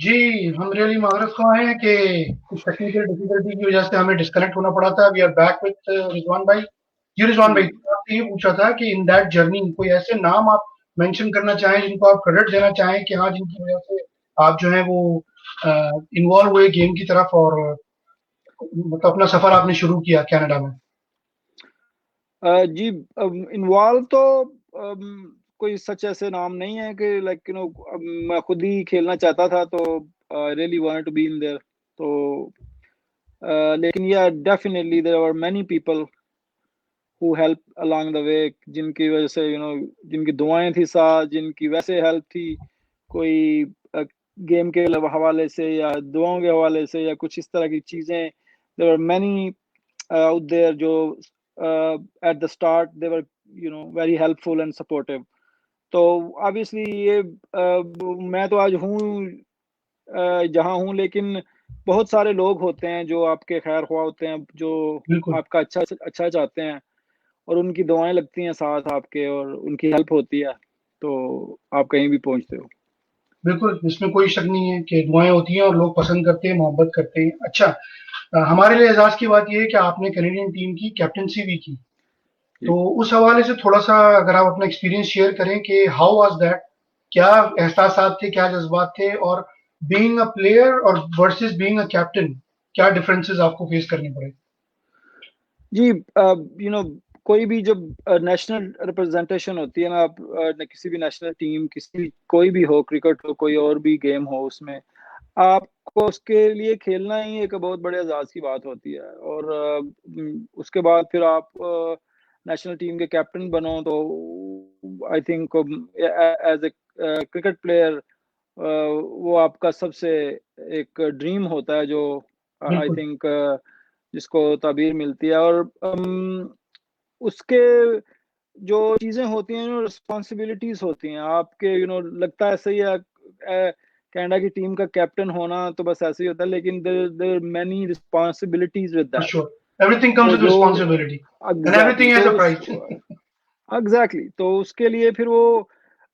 जी, हम रियली माज़रत ख़्वाह हैं कि कुछ टेक्निकल डिफ़िकल्टी की वज़ह से हमें डिस्कनेक्ट होना पड़ा था। We are back with Rizwan भाई। जी रिज़वान भाई, जी आपसे ये पूछा था कि इन दैट जर्नी कोई ऐसे नाम आप मेंशन करना चाहें, जिनको आप क्रेडिट देना चाहें कि हाँ, जिनकी वज़ह से आप जो है वो इन्वॉल्व हुए गेम की तरफ और मतलब अपना सफ़र आपने शुरू किया कनाडा में? जी इन्वॉल्व तो कोई सच ऐसे नाम नहीं है कि लाइक मैं खुद ही खेलना चाहता था तो really wanted to be in there तो लेकिन yeah definitely there were many people who help along the way जिनकी वजह से जिनकी दुआएं थी साथ जिनकी वैसे हेल्प थी कोई गेम के हवाले से या दुआओं के हवाले से या कुछ इस तरह की चीजें there were many out there जो at the start they were very helpful and supportive तो obviously ये मैं तो आज हूँ जहाँ हूँ लेकिन बहुत सारे लोग होते हैं जो आपके खैर ख्वाह होते हैं जो बिल्कुल, आपका अच्छा अच्छा चाहते हैं और उनकी दुआएं लगती हैं साथ आपके और उनकी हेल्प होती है तो आप कहीं भी पहुंचते हो बिल्कुल, इसमें कोई शक नहीं है कि दुआएँ होती हैं और लोग पसंद करते हैं, मोहब्बत करते हैं। अच्छा, हमारे लिए एज़ाज़ की बात ये है कि आपने कैनेडियन टीम की कैप्टेंसी भी की। जी तो उस हवाले से थोड़ा-सा अगर आप अपना एक्सपीरियंस शेयर करें कि हाउ वाज़ दैट? क्या एहसासात थे, क्या जज़्बात थे और बीइंग अ प्लेयर और वर्सेस बीइंग अ कैप्टन क्या डिफरेंसेस आपको फेस करने पड़े? जी कोई भी जब नेशनल रिप्रेजेंटेशन होती है ना आप किसी भी नेशनल टीम किसी कोई भी हो क्रिकेट हो कोई और भी गेम हो उसमें आपको उसके लिए खेलना ही एक बहुत बड़े एजाज की बात होती है और उसके बाद फिर आप नेशनल टीम के कैप्टन बनो तो I think as a cricket player वो आपका सबसे एक ड्रीम होता है जो आई बिल्कुल, थिंक जिसको ताबीर मिलती है और उसके जो चीज़ें होती हैं रिस्पॉन्सिबिलिटीज़ होती हैं आपके लगता है सही है कनाडा की टीम का कैप्टन होना तो बस ऐसे ही होता है लेकिन there there many responsibilities with for that sure. Everything comes तो विथ जो रिस्पांसिबिलिटी एंड एग्ज़ैक्टली एवरीथिंग तो हैज़ अ उस प्राइस। एग्ज़ैक्टली तो उसके लिए फिर वो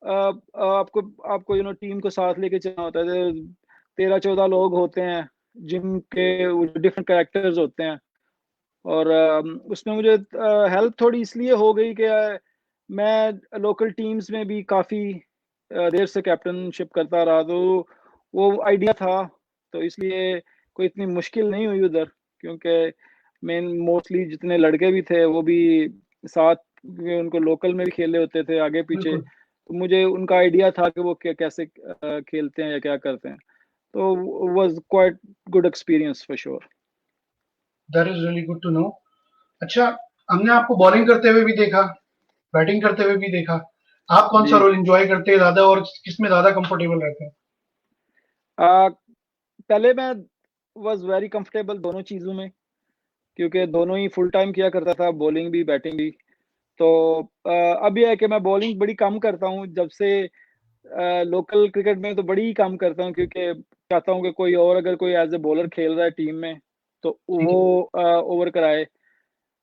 आपको आपको टीम को साथ लेके चलना होता है 13-14 लोग होते हैं जिनके डिफरेंट कैरेक्टर्स होते हैं और उसमें मुझे हेल्प थोड़ी इसलिए हो गई कि मैं लोकल टीम्स में भी काफ़ी देर से कैप्टनशिप करता रहा तो वो आइडिया था तो इसलिए कोई इतनी मुश्किल नहीं हुई उधर क्योंकि मेन मोस्टली जितने लड़के भी थे वो भी साथ उनको लोकल में भी खेले होते थे आगे पीछे बिल्कुल, तो मुझे उनका आइडिया था कि वो कैसे खेलते हैं या क्या करते हैं तो was quite good experience for sure that is really good to know. अच्छा, हमने आपको बॉलिंग करते हुए भी देखा, बैटिंग करते हुए भी देखा। आप कौन-सा जी रोल एन्जॉय करते हैं ज़्यादा और किसमें ज़्यादा कंफर्टेबल रहते हैं? आ, पहले मैं वाज़ वेरी कंफर्टेबल दोनों चीज़ों में, क्योंकि दोनों ही फुल टाइम किया करता था, बॉलिंग भी, बैटिंग भी। तो अब ये है कि मैं बॉलिंग बड़ी कम करता हूँ, जब से लोकल क्रिकेट में तो बड़ी ही कम करता हूँ क्योंकि चाहता हूँ कि कोई और अगर कोई एज़ अ बॉलर खेल रहा है टीम में, तो ठीक है, वो ओवर कराए।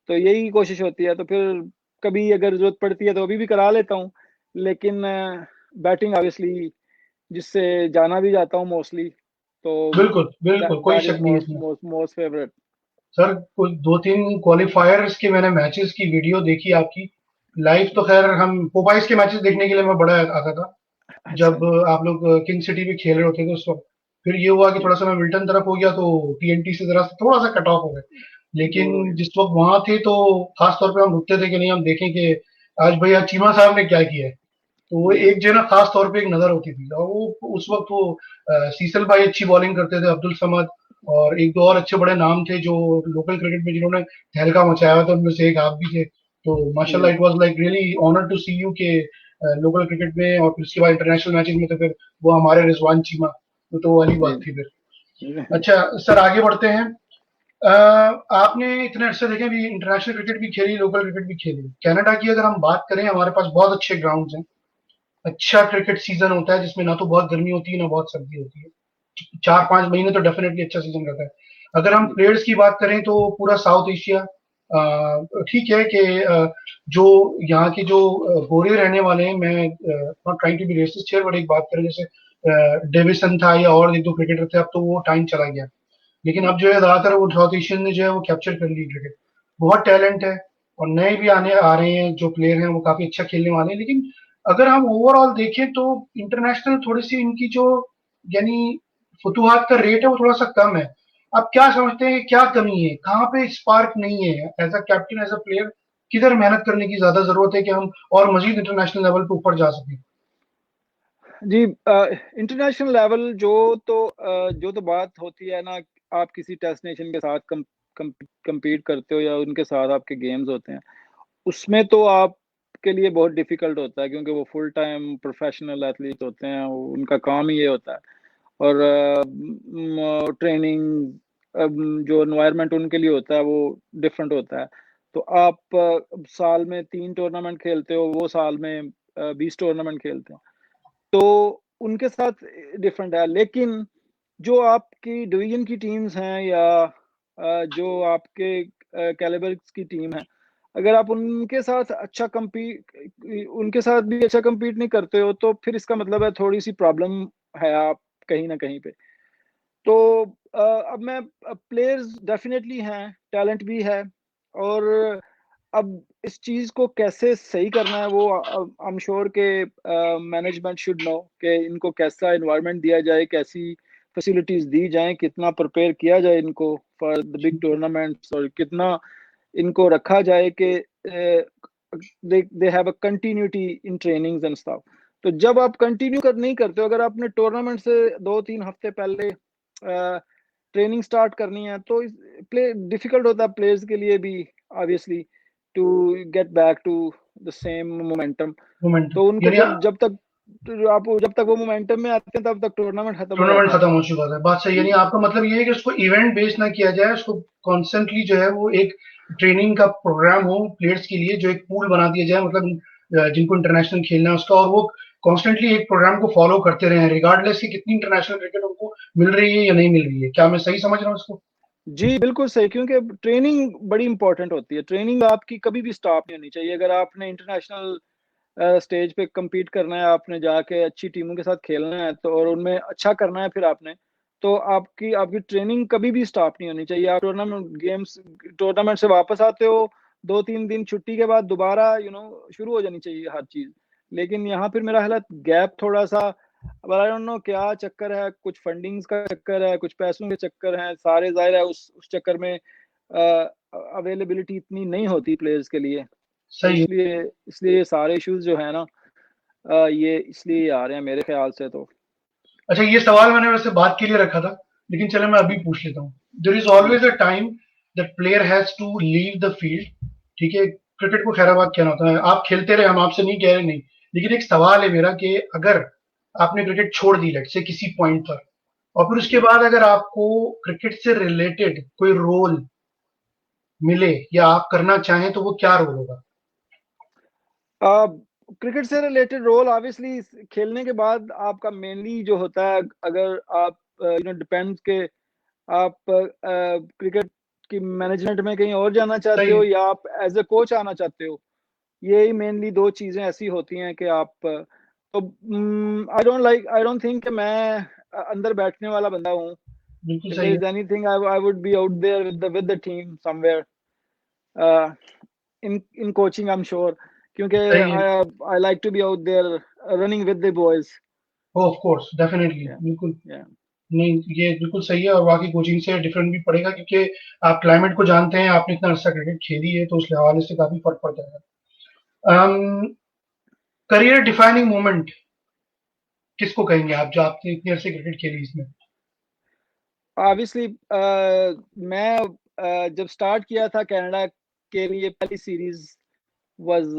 तो यही कोशिश होती है, तो फिर कभी अगर ज़रूरत पड़ती है तो अभी भी करा लेता हूँ। लेकिन बैटिंग ऑब्वियसली जिससे जाना भी जाता हूँ मोस्टली, तो बिल्कुल, बिल्कुल, कोई दैट इज़ शक नहीं मोस्ट इसमें। Most most favourite. सर, कुछ 2-3 क्वालीफायर्स के मैंने मैचेस की वीडियो देखी आपकी। लाइव तो ख़ैर हम पोपाइज़ के मैचेस देखने के लिए मैं बड़ा आता था। अच्छा जब जी, आप लोग किंग सिटी में खेल रहे होते थे उस वक़्त। फिर ये हुआ कि जी। थोड़ा-सा मैं विल्टन तरफ हो गया तो टीएनटी से ज़रा थोड़ा-सा कट ऑफ हो गए। ओह! लेकिन जिस वक़्त वहाँ थे तो ख़ास तौर पे हम रुकते थे कि नहीं हम देखें कि आज भैया चीमा साहब ने क्या किया है। तो वो जी, एक जो है ना ख़ास तौर पे एक नज़र होती थी और वो उस वक़्त वो सीसल भाई अच्छी बॉलिंग करते थे, अब्दुल समद और 1-2 और अच्छे बड़े नाम थे जो लोकल क्रिकेट में जिन्होंने तहलका मचाया था, उनमें से एक आप भी थे। तो माशाल्लाह जी, it was like really honour to see you के लोकल क्रिकेट में और फिर उसके बाद इंटरनेशनल मैचेज़ में तो फिर वो हमारे रिजवान चीमा, तो वो वाली जी। बात थी फिर। अच्छा सर आगे बढ़ते हैं। आपने इतने अरसे देखे भी इंटरनेशनल क्रिकेट भी खेली, लोकल क्रिकेट भी खेली। कनाडा की अगर हम बात करें हमारे पास बहुत अच्छे ग्राउंड्स हैं। अच्छा क्रिकेट सीजन होता है जिसमें ना तो बहुत गर्मी होती है ना बहुत सर्दी होती है। 4-5 महीने तो डेफिनेटली अच्छा सीजन रहता है। अगर हम जी, प्लेयर्स की बात करें तो पूरा साउथ एशिया ठीक है कि जो यहाँ के जो गोरे रहने वाले हैं, मैं not trying to be racist here but एक बात करें जैसे डेविसन था या और एक दो क्रिकेटर थे, अब तो वो टाइम चला गया। लेकिन अब जो है ज्यादातर वो साउथ एशियन ने जो है वो कैप्चर कर ली क्रिकेट। बहुत टैलेंट है, और नए भी आने आ रहे हैं जो प्लेयर हैं वो काफी अच्छा खेलने वाले हैं। लेकिन अगर हम ओवरऑल देखें तो इंटरनेशनल थोड़ी सी इनकी जो यानी फुतुहात का रेट है वो थोड़ा सा कम है। आप क्या समझते हैं कि क्या कमी है, कहाँ पे स्पार्क नहीं है? As a captain, as a player, किधर मेहनत करने की ज्यादा जरूरत है कि हम और मजीद इंटरनेशनल लेवल पे ऊपर जा सकें? जी, इंटरनेशनल लेवल जो तो बात होती है ना, आप किसी टेस्ट नेशन के साथ compete करते हो या उनके साथ आपके गेम्स होते हैं, उसमें तो आपके लिए बहुत डिफिकल्ट होता है, क्योंकि वो फुल टाइम प्रोफेशनल एथलीट होते हैं, उनका काम ही ये होता है। और ट्रेनिंग, जो एनवायरनमेंट उनके लिए होता है वो डिफरेंट होता है। तो आप साल में 3 टूर्नामेंट खेलते हो, वो साल में 20 टूर्नामेंट खेलते हैं, तो उनके साथ डिफरेंट है। लेकिन जो आपकी डिवीजन की टीम्स हैं या जो आपके कैलिबर्स की टीम है, अगर आप उनके साथ भी अच्छा compete नहीं करते हो, तो फिर इसका मतलब है थोड़ी सी प्रॉब्लम है आप कहीं ना कहीं पे। तो अब मैं प्लेयर्स डेफिनेटली हैं, टैलेंट भी है, और अब इस चीज को कैसे सही करना है वो आई एम श्योर के मैनेजमेंट शुड नो कि इनको कैसा एनवायरनमेंट दिया जाए, कैसी फैसिलिटीज दी जाएं, कितना प्रिपेयर किया जाए इनको फॉर द बिग टूर्नामेंट्स, और कितना इनको रखा जाए कि they have a continuity in trainings and stuff. तो जब आप कंटिन्यू नहीं करते हो, अगर आपने टूर्नामेंट से 2-3 हफ्ते पहले ट्रेनिंग स्टार्ट करनी है, तो प्ले डिफिकल्ट होता है प्लेयर्स के लिए भी, obviously, to get back to the same momentum. Moment तो उनको यानी जब तक वो मोमेंटम में आते हैं, तब तक टूर्नामेंट खत्म हो टूर्नामेंट जाता है। खत्म हो चुका था, बात सही है। यानी आपका मतलब ये है कि उसको इवेंट बेस्ड ना किया जाए, उसको कॉन्स्टेंटली जो है वो एक ट्रेनिंग का प्रोग्राम हो प्लेयर्स के लिए, जो एक पूल बना दिया जाए, मतलब जिनको इंटरनेशनल खेलना है उसका, और वो कॉन्स्टेंटली एक प्रोग्राम को फॉलो करते रहे, रिगार्डलेस कि कितनी इंटरनेशनल क्रिकेट उनको मिल रही है या नहीं मिल रही है। क्या मैं सही समझ रहा हूँ उसको? जी, बिल्कुल सही, क्योंकि ट्रेनिंग बड़ी इंपॉर्टेंट होती है। ट्रेनिंग आपकी कभी भी स्टॉप नहीं होनी चाहिए। अगर आपने इंटरनेशनल स्टेज पे compete करना है, आपने जाके अच्छी टीमों के साथ खेलना है, तो और उनमें अच्छा करना है फिर आपने, तो आपकी आपकी ट्रेनिंग कभी भी स्टॉप नहीं होनी चाहिए। आप टूर्नामेंट से वापस आते हो, 2-3 दिन छुट्टी के बाद दोबारा शुरू हो जानी चाहिए हर चीज। लेकिन यहाँ फिर मेरा हालत गैप थोड़ा सा, अब आई डोंट नो क्या चक्कर है, कुछ फंडिंग्स का चक्कर है, कुछ पैसों के चक्कर हैं, सारे जाहिर है उस चक्कर में अवेलेबिलिटी इतनी नहीं होती प्लेयर्स के लिए। तो सही है। इसलिए इसलिए ये सारे इश्यूज जो है ना, ये इसलिए आ रहे हैं मेरे ख्याल से तो। अच्छा, ये सवाल मैंने वैसे बात के लिए रखा था, लेकिन चलो मैं अभी पूछ लेता हूँ। देर इज जी always a time that player has to leave the field. ठीक है, क्रिकेट को खैराबाद कहना होता है, आप खेलते रहे, हम आपसे नहीं कह रहे नहीं। लेकिन एक सवाल है मेरा कि अगर आपने क्रिकेट छोड़ दी लेट से किसी पॉइंट पर, और फिर उसके जी। बाद अगर आपको क्रिकेट से रिलेटेड कोई रोल मिले या आप करना चाहें, तो वो क्या रोल होगा? क्रिकेट से रिलेटेड रोल ऑब्वियसली खेलने के बाद आपका मेनली जो होता है, अगर आप डिपेंड्स के आप क्रिकेट की मैनेजमेंट में कहीं और जाना चाहते सही हो है। या आप एज ए कोच आना चाहते हो, यही मेनली दो चीजें ऐसी होती हैं कि आप तो आई डोंट थिंक कि मैं अंदर बैठने वाला बंदा हूँ। बिल्कुल इफ सही देयर है। Is anything, I would be out there with the team somewhere in coaching, I am sure, क्योंकि सही है। I like to be out there running with the boys. Of course, definitely, yeah बिल्कुल। या नहीं, ये बिल्कुल सही है, और बाकी कोचिंग से डिफरेंट भी पड़ेगा, क्योंकि आप क्लाइमेट को जानते हैं, आपने इतना अच्छा क्रिकेट खेली है, तो उस हवाले से काफी फर्क पड़ जाएगा। करियर डिफाइनिंग मोमेंट किसको कहेंगे आप, जो आपने इतनी अच्छी क्रिकेट खेली इसमें? ऑब्वियसली मैं जब स्टार्ट किया था कनाडा के लिए, पहली series was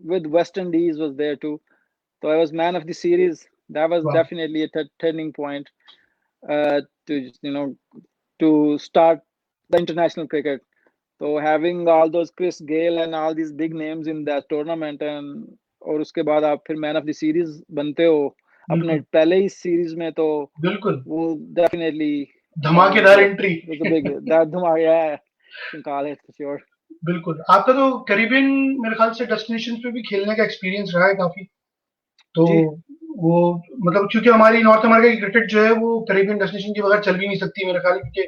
with West Indies was there too. So I was man of the series. That was वाह। definitely a turning point to to start the international cricket. So having all those Chris Gale and all these big names in that tournament, and और उसके बाद आप फिर man of the series बनते हो अपने बिल्कुल। पहले ही सीरीज में, तो बिल्कुल। वो definitely धमाकेदार was entry. was a big that धमाका, yeah, you can call it for sure. बिल्कुल। आपका तो करीबियन मेरे ख्याल से डेस्टिनेशन पे भी खेलने का एक्सपीरियंस रहा है काफी, तो जी वो मतलब क्योंकि हमारी नॉर्थ अमेरिका की क्रिकेट जो है वो कैरेबियन डेस्टिनेशन के बगैर चल भी नहीं सकती मेरे ख्याल है, क्योंकि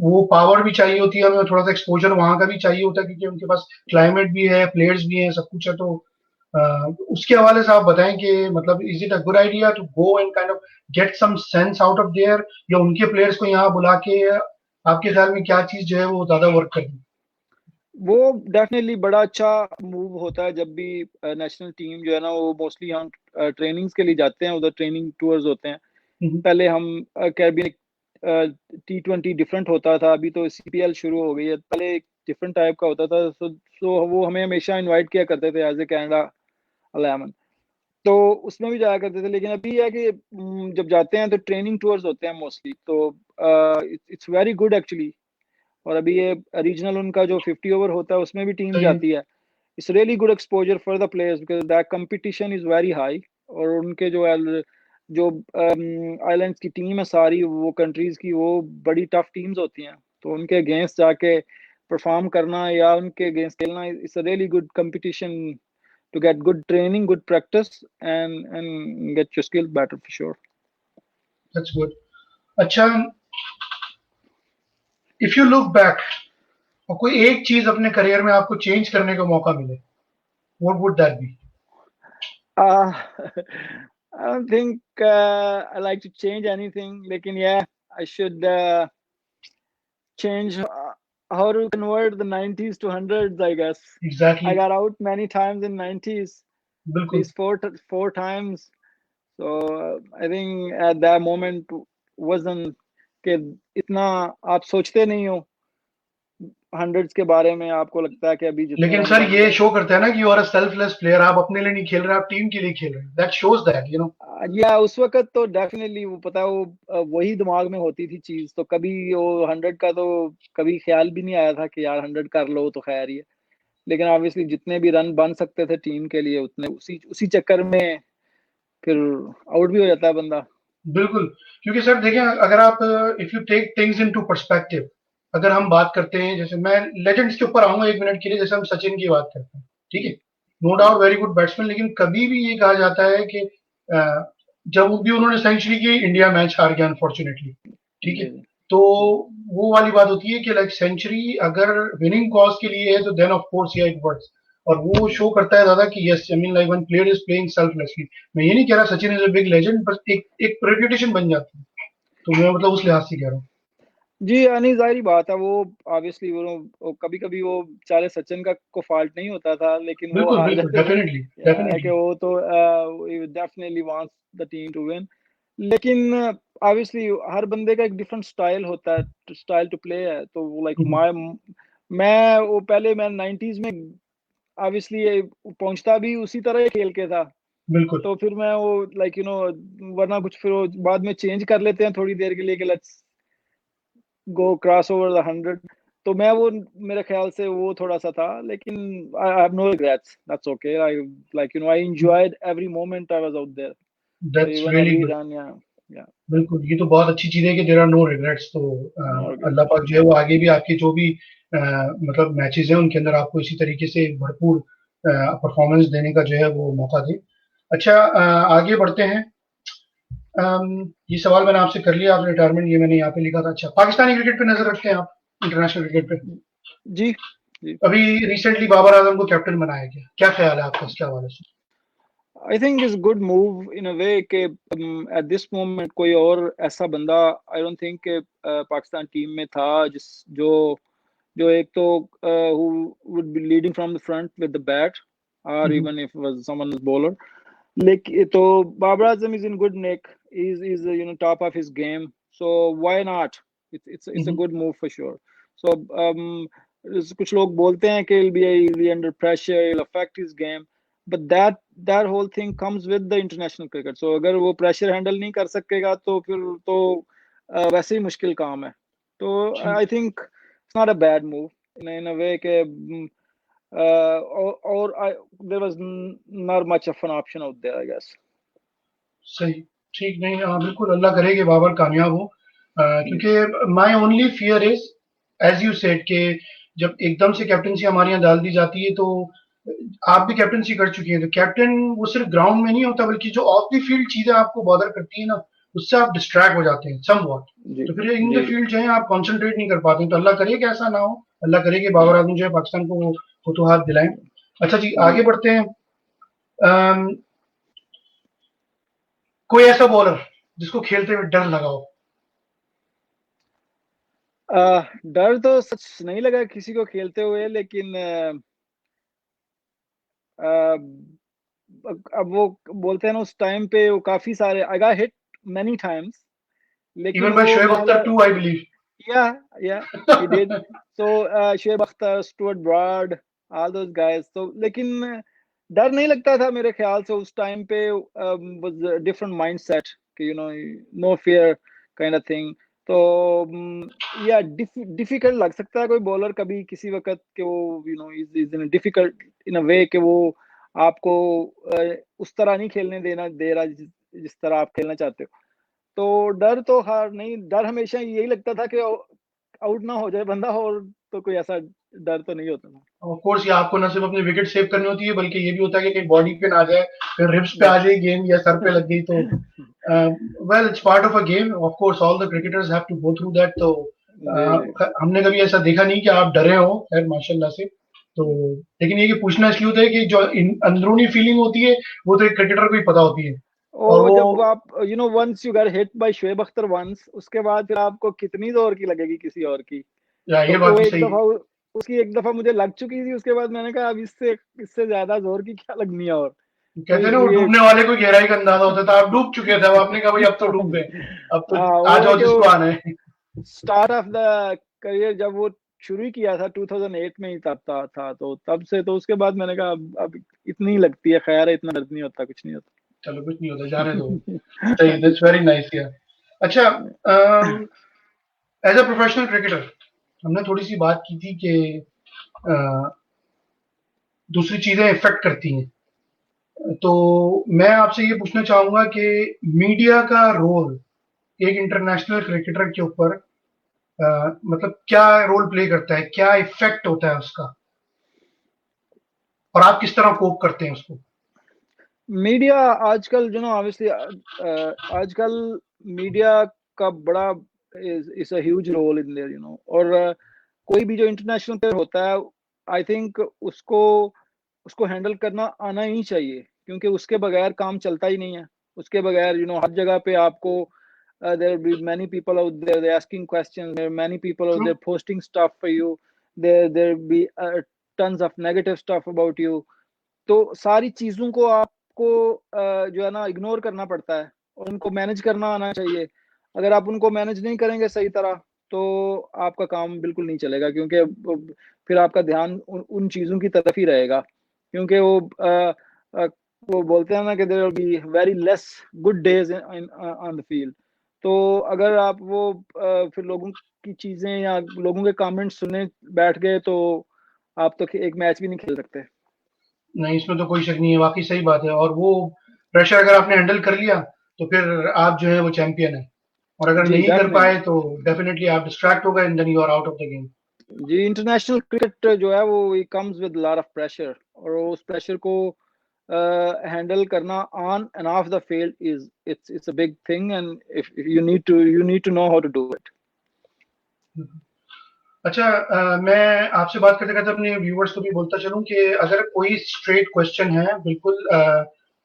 वो पावर भी चाहिए होती है हमें, थोड़ा सा एक्सपोजर वहां का भी चाहिए होता है, क्योंकि उनके पास क्लाइमेट भी है, प्लेयर्स भी हैं, सब कुछ है। तो अ, उसके हवाले से आप बताएं कि मतलब is it a good idea to go and kind of get some sense out of there, या उनके प्लेयर्स को यहाँ बुला के आपके ख्याल में क्या चीज जो है वो ज्यादा वर्क करती वो डेफिनेटली बड़ा अच्छा मूव होता है जब भी नेशनल टीम जो है ना, वो मोस्टली हम ट्रेनिंग्स के लिए जाते हैं, उधर ट्रेनिंग टूर्स होते हैं। है? पहले हम कैरिबियन T20 डिफरेंट होता था, अभी तो CPL शुरू हो गई है। पहले एक डिफरेंट टाइप का होता था, सो वो हमें हमेशा इनवाइट किया करते थे एज ए कनाडा 11, तो उसमें भी जाया करते थे। लेकिन अभी है कि जब जाते हैं तो ट्रेनिंग टूर्स होते हैं मोस्टली, तो इट्स वेरी गुड एक्चुअली। और अभी ये रीजनल उनका जो 50 ओवर होता है उसमें भी टीम सही है। जाती है। It's really good exposure for the players because that competition is very high. और उनके जो आइलैंड्स की टीम है सारी, वो कंट्रीज की, वो बड़ी टफ टीम्स होती हैं, तो उनके अगेंस्ट जाके परफॉर्म करना या उनके अगेंस्ट खेलना, it's a really good competition to get good training, good practice, and get your skill better for sure. That's good. अच्छा, इफ यू लुक बैक और कोई एक चीज अपने करियर में आपको चेंज करने का मौका मिले, what would that be? Uh, I don't think I like to change anything. Lekin yeah, I should change how to convert the 90s to hundreds. I guess I exactly. got out many times in 90s, at बिल्कुल। least four times. So I think at that moment wasn't कि इतना आप सोचते नहीं हो hundreds के बारे में, आपको लगता है कि अभी जितने लेकिन रन सर बन ये गए। शो करता है ना कि you are a selfless player, आप अपने लिए नहीं खेल रहे, आप टीम के लिए खेल रहे हैं, that shows that you know. या उस वक्त तो डेफिनेटली वो पता है, वो वही दिमाग में होती थी चीज, तो कभी वो हंड्रेड का तो कभी ख्याल भी नहीं आया था कि यार हंड्रेड कर लो तो खैर ही है। लेकिन ऑब्वियसली जितने भी रन बन सकते थे टीम के लिए उतने, उसी उसी चक्कर में फिर आउट भी हो जाता है बंदा। बिल्कुल। क्योंकि सर देखें, अगर आप if you take things into perspective, अगर हम बात करते हैं, जैसे मैं लेजेंड्स के ऊपर आऊंगा एक मिनट के लिए, जैसे हम सचिन की बात करते हैं, ठीक है, नो जी डाउट वेरी गुड बैट्समैन, लेकिन कभी भी ये कहा जाता है कि जब भी उन्होंने सेंचुरी की, इंडिया मैच हार गया अनफॉर्चुनेटली, ठीक है। जी तो जी वो वाली बात होती है कि लाइक सेंचुरी अगर विनिंग कॉज के लिए है तो देन ऑफ कोर्स या इट वर्क्स, और वो जी शो करता है दादा कि yes, I mean like one player is playing selflessly. मैं ये नहीं कह रहा Sachin is a big legend, बस एक एक रेपुटेशन बन जाती है, तो मैं मतलब उस लिहाज से कह रहा हूँ। जी, यानी जाहिर बात है वो ऑब्वियसली वो कभी कभी वो चाहे सचिन का को फॉल्ट नहीं होता था, लेकिन वो बिल्कुल हार बिल्कुल, जाते थे। डेफिनेटली कि डेफिनेटली। वो तो definitely wants the team to win. लेकिन ऑब्वियसली हर बंदे का एक डिफरेंट स्टाइल होता है, स्टाइल टू प्ले है। तो वो लाइक माय मैं वो पहले मैं 90s में ऑब्वियसली पहुंचता भी उसी तरह ही खेल के था। बिल्कुल। तो फिर मैं वो लाइक वरना कुछ फिर वो बाद में चेंज कर लेते हैं थोड़ी देर के लिए कि let's go cross over the hundred. तो मैं वो मेरे ख्याल से वो थोड़ा सा था, लेकिन I have no regrets, that's okay. I I enjoyed every moment I was out there, तो that's even really every good. रन या बिल्कुल, ये तो बहुत अच्छी चीज है कि देयर आर नो रिग्रेट्स। तो नो अल्लाह रिग्रेट्स। पाक जो है वो आगे भी आपके जो भी मतलब मैचेस हैं उनके अंदर आपको इसी तरीके से भरपूर परफॉर्मेंस देने का जो है वो मौका दे। अच्छा, आगे बढ़ते हैं। ये सवाल मैंने आपसे कर लिया, आपने रिटायरमेंट ये मैंने यहाँ पे लिखा था। अच्छा, पाकिस्तानी क्रिकेट पे नजर रखते हैं आप, इंटरनेशनल क्रिकेट पे? जी जी। अभी रिसेंटली बाबर आजम को कैप्टन बनाया गया, क्या ख्याल है आपका इसके हवाले से? I think is good move in a way के एट दिस मोमेंट कोई और ऐसा बंदा आई डोंट थिंक के पाकिस्तान टीम में था जिस जो जो एक तो who would be leading from the front with the bat, or hmm, even if was someone is bowler. Like तो Babar Azam is in good nick. Is top of his game. So why not? It's a hmm, good move for sure. So कुछ लोग बोलते हैं कि he'll be under pressure, he'll affect his game. But that whole thing comes with the international cricket. So अगर वो pressure handle नहीं कर सकेगा तो फिर तो वैसे ही मुश्किल काम है। तो ठीक। I think it's not a bad move in a way कि there was not much of an option out there, I guess. सही। ठीक। नहीं, हाँ बिल्कुल, अल्लाह करे कि बाबर कामयाब हो। जी क्योंकि my only fear is, as you said, कि जब एकदम से कैप्टनसी हमारे यहाँ डाल दी जाती है तो आप भी कैप्टनसी कर चुकी हैं, तो कैप्टन वो सिर्फ ग्राउंड में नहीं होता, बल्कि जो ऑफ द फील्ड चीजें आपको बॉदर करती है ना, उससे आप डिस्ट्रैक्ट हो जाते हैं समवॉट। जी तो फिर इन द जी। फील्ड जो है आप कंसंट्रेट नहीं कर पाते हैं। तो अल्लाह करे कि ऐसा ना हो, अल्लाह करे कि बाबर आजम जो है पाकिस्तान को वो फतुहात दिलाएं। अच्छा जी, जी आगे बढ़ते हैं। अम, कोई ऐसा बॉलर जिसको खेलते हुए डर लगा हो? डर तो सच नहीं लगा किसी को खेलते हुए, लेकिन अब वो बोलते हैं ना, उस टाइम पे वो काफी सारे I got hit many times, लेकिन इवन बाय वो शोएब वाला Akhtar too, I believe. yeah yeah he did. So Shoaib Akhtar, Stuart Broad, all those guys, तो लेकिन डर नहीं लगता था मेरे ख्याल से उस टाइम पे। was a different mindset कि no fear kind of thing। तो या डिफिकल्ट लग सकता है कोई बॉलर कभी किसी वक्त कि वो is in difficult in a वे कि वो आपको उस तरह नहीं खेलने देना दे रहा जिस तरह आप खेलना चाहते हो। तो डर तो हार नहीं, डर हमेशा यही लगता था कि आउट ना हो जाए बंदा, और तो कोई ऐसा डर तो नहीं होता था। ऑफ कोर्स ये आपको ना सिर्फ अपनी विकेट सेव करनी होती है, बल्कि ये भी होता है कि कहीं बॉडी पे ना आ जाए, फिर रिब्स पे जी आ जाए गेम, या सर पे लग गई तो well it's part of a game. Of course all the cricketers have to go through that. तो जी जी हमने कभी ऐसा देखा नहीं कि आप डरे हो, खैर माशाल्लाह से। तो लेकिन ये कि पूछना इसलिए होता है कि जो अंदरूनी फीलिंग होती है वो तो एक क्रिकेटर को ही पता होती है। और और वो जब आप once you got hit by Shoaib Akhtar once, उसके बाद फिर आपको कितनी जोर की लगेगी किसी और की। या तो ये बात वो भी एक सही है। दफा उसकी एक दफा मुझे लग चुकी थी, उसके बाद मैंने कहा अब इससे इससे ज्यादा जोर की क्या लगनी है और। तो कहते हैं ना, वो इसलिए डूबने वाले को गहराई का अंदाजा होता था, आप डूब चुके थे, अब आपने कहा भाई अब तो डूब गए, अब तो हाँ आ वो है जाओ कि वो जिसको आना है। स्टार्ट ऑफ द करियर जब वो शुरू ही किया था 2008 में ही, तब था तो तब से तो उसके बाद मैंने कहा अब इतनी लगती है, खैर है, इतना दर्द नहीं होता, कुछ नहीं चलो कुछ नहीं होता, जाने दो। सही, होता। दैट्स वेरी नाइस यार। अच्छा, एज अ प्रोफेशनल क्रिकेटर हमने थोड़ी सी बात की थी कि दूसरी चीजें इफेक्ट करती हैं। तो मैं आपसे ये पूछना चाहूंगा कि मीडिया का रोल एक इंटरनेशनल क्रिकेटर के ऊपर मतलब क्या रोल प्ले करता है, क्या इफेक्ट होता है उसका, और आप किस तरह कोप करते हैं उसको? मीडिया आजकल ऑब्वियसली आजकल मीडिया का बड़ा is a huge role in there और कोई भी जो इंटरनेशनल प्लेयर होता है, आई थिंक उसको उसको हैंडल करना आना ही चाहिए, क्योंकि उसके बगैर काम चलता ही नहीं है। उसके बगैर हर जगह पे आपको there will be many people out there, they're asking questions, there are many people out true. there posting stuff for you, there will be tons of negative stuff about you। तो सारी चीजों को आपको जो है ना इग्नोर करना पड़ता है, और उनको मैनेज करना आना चाहिए। अगर आप उनको मैनेज नहीं करेंगे सही तरह, तो आपका काम बिल्कुल नहीं चलेगा, क्योंकि फिर आपका ध्यान उन चीजों की तरफ ही रहेगा। क्योंकि वो बोलते हैं ना कि there will be very less good days on the field. तो अगर आप फिर लोगों की चीजें या लोगों के कमेंट्स सुनने बैठ गए, तो आप तो एक मैच भी नहीं खेल सकते। नहीं, इसमें तो कोई शक नहीं है, वाकई सही बात है। और वो प्रेशर अगर आपने हैंडल कर लिया तो फिर आप जो है वो चैंपियन है, और अगर जी नहीं कर डेफिनेटली। पाए तो डेफिनेटली आप डिस्ट्रैक्ट हो गए and then you are out of the game. जी इंटरनेशनल क्रिकेट जो है वो comes with lot of pressure, और उस प्रेशर को हैंडल करना on and off the field is it's a big thing, and if you need to know how to do it. अच्छा, मैं आपसे बात करते करते अपने व्यूअर्स को भी बोलता चलूं कि अगर कोई स्ट्रेट क्वेश्चन है, बिल्कुल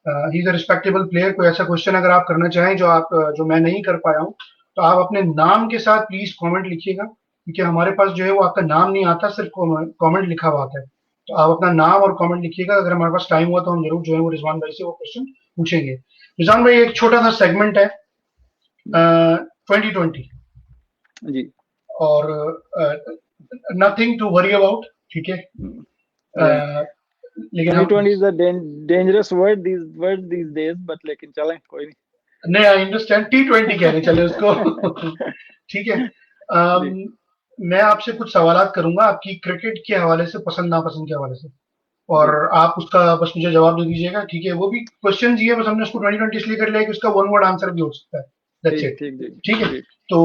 he is a respectable player, कोई ऐसा क्वेश्चन अगर आप करना चाहें जो जो मैं नहीं कर पाया हूं, तो आप अपने नाम के साथ प्लीज कमेंट लिखिएगा, क्योंकि हमारे पास जो है वो आपका नाम नहीं आता, सिर्फ कमेंट लिखा हुआ आता है। तो आप अपना नाम और कमेंट लिखिएगा, अगर हमारे पास टाइम हुआ तो हम जरूर जो है वो रिजवान भाई से वो क्वेश्चन पूछेंगे। रिजवान भाई, एक छोटा सा सेगमेंट है, 2020, जी और नथिंग टू वरी अबाउट, ठीक है? या अ, लेकिन हम 2020 is a dangerous word these days, but लेकिन चलें कोई नहीं, आई अंडरस्टैंड, T20 कह रहे चले उसको। नहीं। ठीक है। अम, जी मैं आपसे कुछ सवालात करूंगा आपकी क्रिकेट के हवाले से, पसंद नापसंद के हवाले से, और जी आप उसका बस मुझे जवाब दे दीजिएगा, ठीक है? वो भी क्वेश्चन ही है, बस हमने उसको 2020 इसलिए कर लिया है कि उसका वन वर्ड आंसर भी हो सकता है। दैट्स ठीक इट। ठीक जी ठीक है। जी। तो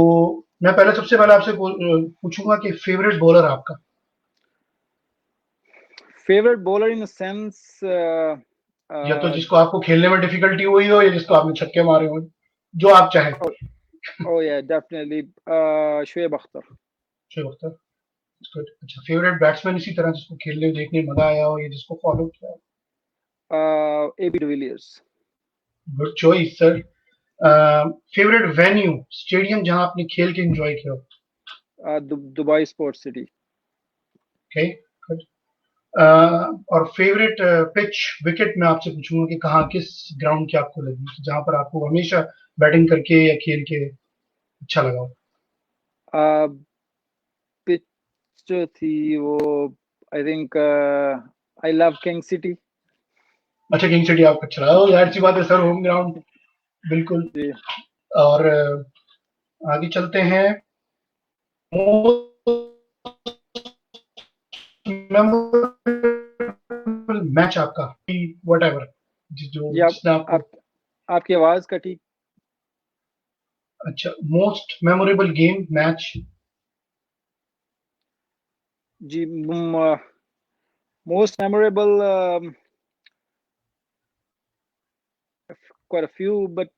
मैं पहले सबसे पहले आपसे पूछूंगा कि फेवरेट बॉलर आपका? फेवरेट बॉलर इन सेंस या तो जिसको आपको खेलने में डिफिकल्टी हुई हो या जिसको आपने छक्के मारे हो, जो आप चाहें। oh yeah, definitely Shoaib Akhtar. Shoaib Akhtar, good. अच्छा, फेवरेट बैट्समैन इसी तरह जिसको खेलने देखने में मजा आया हो या जिसको फॉलो किया हो? AB de Villiers. Good choice sir. Favourite venue, stadium जहां आपने खेल के एंजॉय किया हो? Dubai sports city. Okay, good. और फेवरेट पिच, विकेट मैं आपसे पूछूंगा कि कहाँ, किस ग्राउंड की आपको लगी जहां पर आपको हमेशा बैटिंग करके या खेल के अच्छा लगा हो? पिच जो थी वो I think I love king city. अच्छा, किंग सिटी आपको अच्छा लगा, यार अच्छी बात है सर, होम ग्राउंड, बिल्कुल। जी. और आगे चलते हैं। मैच आपका, वट एवर, जो जी जिसने आपको, आपकी आवाज कटी. अच्छा, most memorable game, match? Ji, most memorable, quite a few, but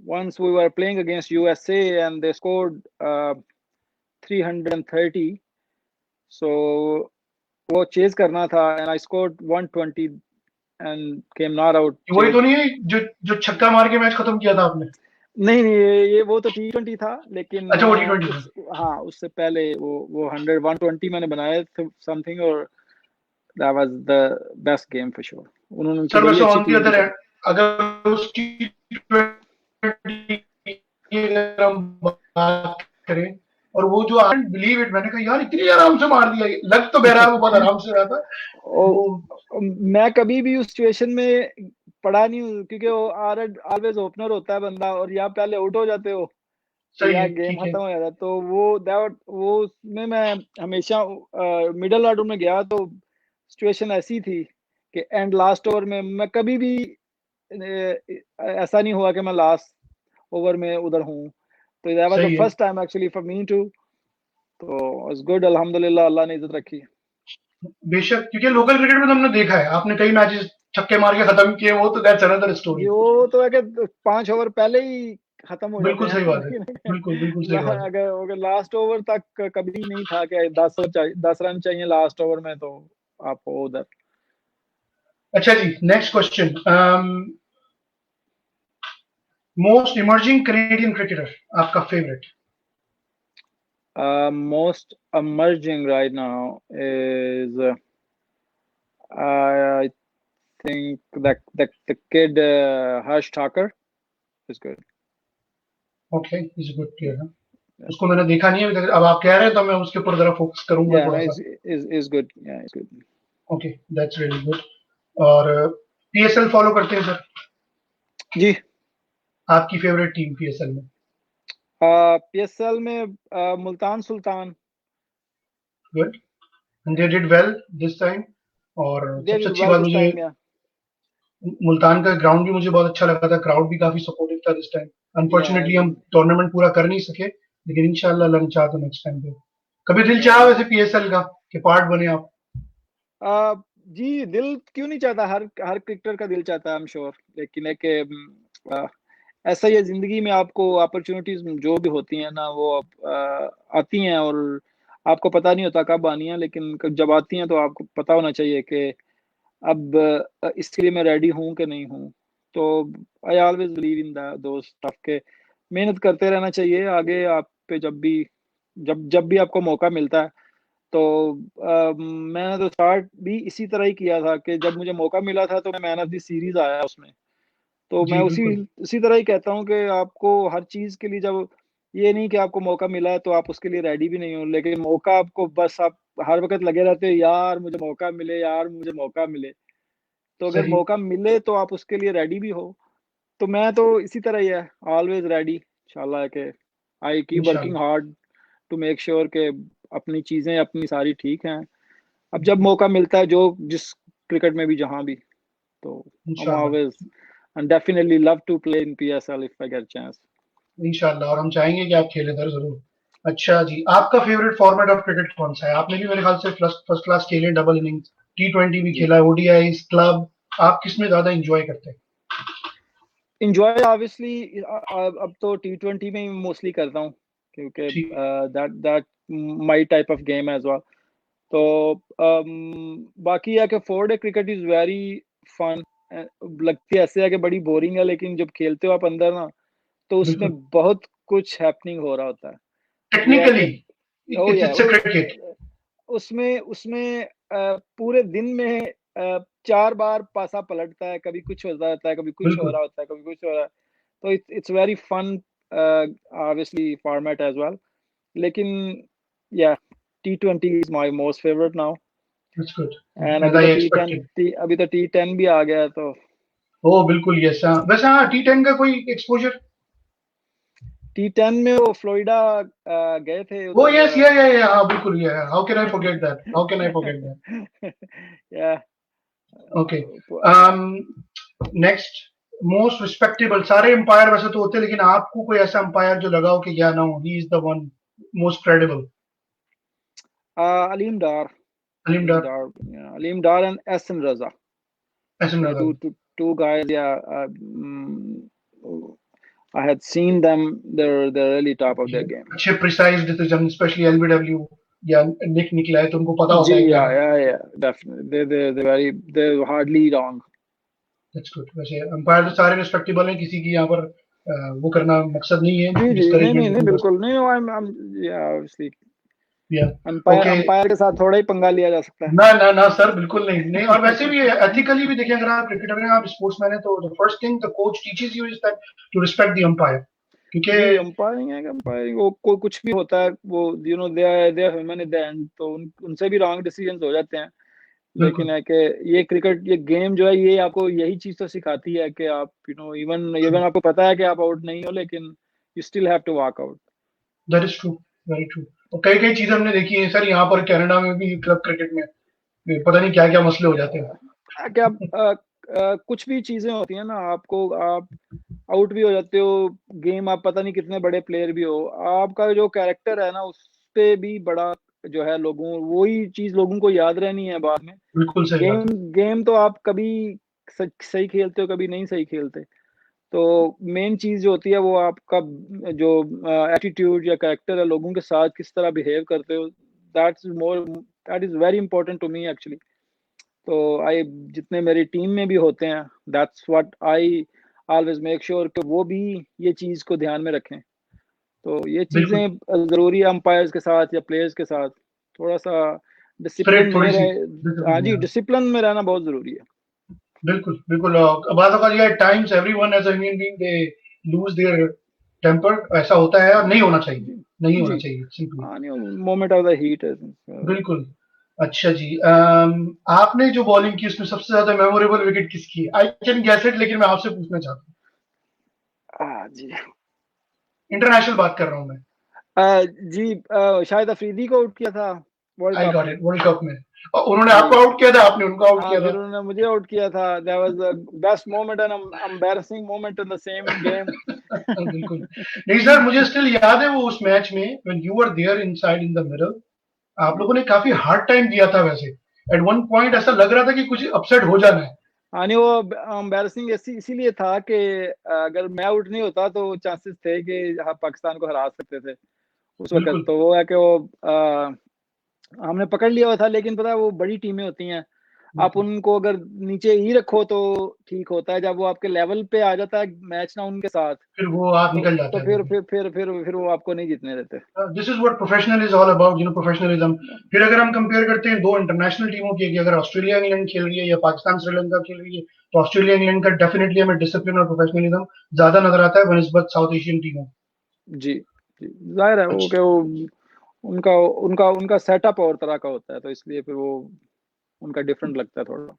once we were playing against USA and they scored 330, so वो चेज करना था and I scored 120 and came not out. वही तो नहीं है जो जो छक्का मार के मैच खत्म किया था आपने? नहीं ये वो तो T20 था, लेकिन अच्छा, वो T20 था। हाँ, उससे पहले वो 120 मैंने बनाया था समथिंग, और that was the best game for sure. उन्होंने सर बड़ी वैसे अच्छी ऑन दी टीम अदर थी. हैंड, अगर उस T20 की अगर हम बात करें, और वो जो आई बिलीव इट, मैंने कहा यार इतनी आराम से मार दिया, लग तो बहरहाल वो बहुत आराम से रहा था वो। मैं कभी भी उस सिचुएशन में पड़ा नहीं हूँ, क्योंकि वो ऑलवेज ओपनर होता है बंदा, और या पहले आउट हो जाते हो तो सही या है, गेम ठीक है। खत्म हो जाता है. तो वो उसमें मैं हमेशा मिडल ऑर्डर में गया, तो सिचुएशन ऐसी थी कि एंड लास्ट ओवर में मैं कभी भी ऐसा नहीं हुआ कि मैं लास्ट ओवर में उधर हूँ. तो दैट वाज द सही है, first time actually for me too. तो इट्स गुड, अल्हम्दुलिल्लाह, अल्लाह ने इज्जत रखी. बेशक, क्योंकि लोकल क्रिकेट में तो हमने देखा है, आपने कई मैचेस छक्के मार के खत्म किए, वो तो दैट्स अनदर स्टोरी। वो तो है कि 5 ओवर पहले ही खत्म हो जाते बिल्कुल हैं सही बात है, लेकिन बिल्कुल बिल्कुल सही बात है। अगर लास्ट ओवर तक कभी नहीं था कि 10 रन चाहिए लास्ट ओवर में, तो आप हो उधर. अच्छा जी, next question. Most emerging Canadian cricketer, आपका favourite? Most emerging right now is I think the kid Harsh Thakur is good. Okay, is good player. उसको मैंने देखा नहीं है अभी तक, अब आप कह रहे हैं तो मैं उसके ऊपर जरा फोकस करूंगा Yeah, no, थोड़ा सा। is good. Yeah, it's good. Okay, that's really good. और पीएसएल फॉलो करते हैं सर? जी. आपकी फेवरेट टीम पीएसएल में? PSL में Multan Sultan. Good, and they did well this time. और They सबसे did अच्छी well बात this मुझे time. Yeah. मुल्तान का ग्राउंड भी मुझे बहुत अच्छा लगा था, क्राउड भी काफी सपोर्टिव था दिस टाइम। Yeah. अनफॉर्चुनेटली हम टूर्नामेंट पूरा कर नहीं सके, लेकिन इंशाल्लाह अल्लाह ने चाहा तो नेक्स्ट टाइम पे कभी दिल चाहा वैसे पीएसएल का कि पार्ट बने आप? जी, दिल क्यों नहीं चाहता, हर क्रिकेटर का दिल चाहता है, आई एम श्योर. लेकिन एक ऐसा ही है जिंदगी में, आपको अपॉर्चुनिटीज जो भी होती हैं ना, वो आती हैं, और आपको पता नहीं होता कब आनी है, लेकिन जब आती हैं तो आपको पता होना चाहिए कि अब इसके लिए मैं रेडी हूँ कि नहीं हूँ. तो आई ऑलवेज बिलीव इन दो स्टफ के, मेहनत करते रहना चाहिए आगे. आप पे जब भी आपको मौका मिलता है, तो मैंने तो स्टार्ट भी इसी तरह ही किया था कि जब मुझे मौका मिला था तो मैं मैन ऑफ द सीरीज आया उसमें. तो मैं जी उसी बिल्कुल। उसी तरह ही कहता हूँ कि आपको हर चीज के लिए, जब ये नहीं कि आपको मौका मिला है तो आप उसके लिए रेडी भी नहीं हो, लेकिन मौका आपको, बस आप हर वक्त लगे रहते हो, यार मुझे मौका मिले, यार मुझे मौका मिले. तो अगर सही, मौका मिले तो आप उसके लिए रेडी भी हो. तो मैं तो इसी तरह ही है, ऑलवेज रेडी इंशाल्लाह के. आई कीप वर्किंग इंशाल्लाह, हार्ड टू मेक श्योर के अपनी चीजें अपनी सारी ठीक हैं. अब जब मौका मिलता है, जो जिस क्रिकेट में भी, जहां भी, तो I'm इंशाल्लाह, always and definitely love to play in PSL if I get a chance. इंशाल्लाह। और हम चाहेंगे कि आप खेलें सर जरूर। अच्छा जी, आपका फेवरेट फॉर्मेट ऑफ क्रिकेट कौन सा है? आपने भी मेरे ख्याल से फर्स्ट क्लास खेले, डबल इनिंग्स, T20 भी जी खेला है, ओडीआईस, क्लब, आप किसमें ज्यादा एंजॉय करते हैं? इंजॉय ऑब्वियसली अब तो T20 में ही मोस्टली करता हूँ, क्योंकि ठीक। That that my type of game as well. तो बाकी है कि 4 day cricket is very fun. लगती है ऐसे है कि बड़ी बोरिंग है, लेकिन जब खेलते हो आप अंदर ना, तो उसमें बिल्कुल। बहुत कुछ हैपनिंग हो रहा होता है। ये है टेक्निकली कि ओ या इट्स अ क्रिकेट। उसमें उसमें पूरे दिन में 4 बार पासा पलटता है, कभी कुछ हो जाता है, कभी कुछ हो बिल्कुल। रहा होता है, कभी कुछ हो रहा है। तो it's very fun obviously format as well. लेकिन yeah T20 is my most favourite now. That's good. And as I expected. अभी तो T10 भी आ गया है, तो ओह बिल्कुल, यस। हाँ, वैसे हाँ, T10 का कोई एक्सपोजर? T10 में वो फ्लोरिडा गए थे ओह उधर। यस, या हाँ बिल्कुल, ये how can I forget that, how can I forget that. या ओके। नेक्स्ट, मोस्ट रिस्पेक्टेबल, सारे एम्पायर वैसे तो होते हैं, लेकिन आपको कोई ऐसा एम्पायर जो लगा हो कि yeah no he is the one most credible? Aleem Dar. Aleem Aleem Dar. Dar, yeah, Aleem Dar and Ehsan Raza. ऐसे They're नजर। two guys. Yeah, I had seen them. They're really top of their game. अच्छे precise decision, specially LBW या निक निकला है तो उनको पता होता जी, है कि हाँ। yeah, definitely. They're hardly wrong. That's good. वैसे अंपायर तो सारे रिस्पेक्टेबल हैं, किसी की यहाँ पर वो करना मकसद नहीं है, जी, जी, नहीं, नहीं, डिस्करेजमेंट नहीं, नहीं बस। बिल्कुल नहीं। I'm yeah, obviously या अंपायर ओके। अंपायर के साथ थोड़ा ही पंगा लिया जा सकता है। ना ना ना सर, बिल्कुल नहीं, नहीं। और वैसे भी एथिकली भी देखें, अगर आप क्रिकेटर हैं, आप स्पोर्ट्समैन हैं, तो the first thing the coach teaches you is that to respect the umpire, क्योंकि जी, अंपायरिंग है कि अंपायरिंग वो कुछ भी होता है, वो they are human in the end, तो उनसे भी रॉन्ग डिसीजंस हो जाते हैं। लेकिन बिल्कुल। है कि ये गेम जो है, ये आपको यही चीज तो सिखाती है कि आप इवन इवन आपको पता है कि आप आउट नहीं हो, लेकिन you still have to walk out. That is true, very true. और कई कई चीजें हमने देखी है सर, यहाँ पर कनाडा में भी क्लब क्रिकेट में पता नहीं क्या क्या मसले हो जाते हैं। क्या कुछ भी चीजें होती हैं ना, आप आउट भी हो जाते हो, गेम आप पता नहीं कितने बड़े प्लेयर भी हो, आपका जो कैरेक्टर है ना, उस पे भी बड़ा जो है, वही चीज लोगों को याद रहनी है बाद में। बिल्कुल सही गेम बात गेम तो आप कभी सही खेलते हो, कभी नहीं सही खेलते। तो मेन चीज जो होती है, वो आपका जो एटीट्यूड या कैरेक्टर है, लोगों के साथ किस तरह बिहेव करते हो, that is very important to me actually. तो आई जितने मेरी टीम में भी होते हैं, that's what I always make sure कि वो भी ये चीज को ध्यान में रखें। तो ये है। बिल्कुल। चीजें जरूरी है अंपायर्स के साथ या प्लेयर्स के साथ, थोड़ा सा डिसिप्लिन स्पिरिट में थोड़ी सी। रहे। हाँ जी, डिसिप्लिन में रहना बहुत जरूरी है। बिल्कुल बिल्कुल। बात औकात ये times everyone as a human being they lose their temper, ऐसा होता है और नहीं होना चाहिए। जी, नहीं होना जी, चाहिए सिंपली। हाँ नहीं, मोमेंट ऑफ द हीट है। बिल्कुल। अच्छा जी, आपने जो बॉलिंग की उसमें सबसे ज्यादा मेमोरेबल विकेट किसकी है? आई कैन गेस इट, लेकिन मैं आपसे पूछना चाहता हूँ। जी, इंटरनेशनल बात कर रहा हूँ मैं। जी, शायद अफरीदी को आउट किया था वर्ल्ड आई कप गॉट में। इट, वर्ल्ड कप में। और उन्होंने जी, आपको आउट किया था, आपने उनको आउट हाँ, किया फिर था। उन्होंने मुझे आउट किया था। That was the best moment and embarrassing moment in the same game. बिल्कुल। नहीं सर, मुझे स्टिल याद है वो उस मैच में when you were there inside in the middle, आप लोगों ने काफी हार्ड टाइम दिया था वैसे। एट वन पॉइंट ऐसा लग रहा था कि कुछ अपसेट हो जाना है। हाँ नहीं, वो एम्बैरेसिंग इसीलिए था कि अगर मैं आउट नहीं होता तो चांसेस थे कि हाँ, पाकिस्तान को हरा सकते थे उस वक्त। बिल्कुल। तो वो है कि वो हमने पकड़ लिया हुआ था, लेकिन पता है वो बड़ी टीमें होती हैं, आप बिल्कुल। उनको अगर नीचे ही रखो तो ठीक होता है, जब वो आपके लेवल पे आ जाता है मैच ना उनके साथ, फिर वो हाथ तो निकल जाता है बिल्कुल। फिर वो आपको नहीं जीतने देते। This is what professional is all about, professionalism. फिर अगर हम कंपेयर करते हैं दो इंटरनेशनल टीमों की, कि अगर ऑस्ट्रेलिया इंग्लैंड खेल रही है या पाकिस्तान श्रीलंका खेल रही है, तो ऑस्ट्रेलिया इंग्लैंड का डेफिनेटली हमें डिसिप्लिन और प्रोफेशनलिज्म ज्यादा नजर आता है बनस्बत साउथ एशियन टीमों। जी, जी, जाहिर है वो अच्छा। कि वो उनका उनका उनका सेटअप और तरह का होता है, तो इसलिए फिर वो उनका डिफरेंट लगता है थोड़ा।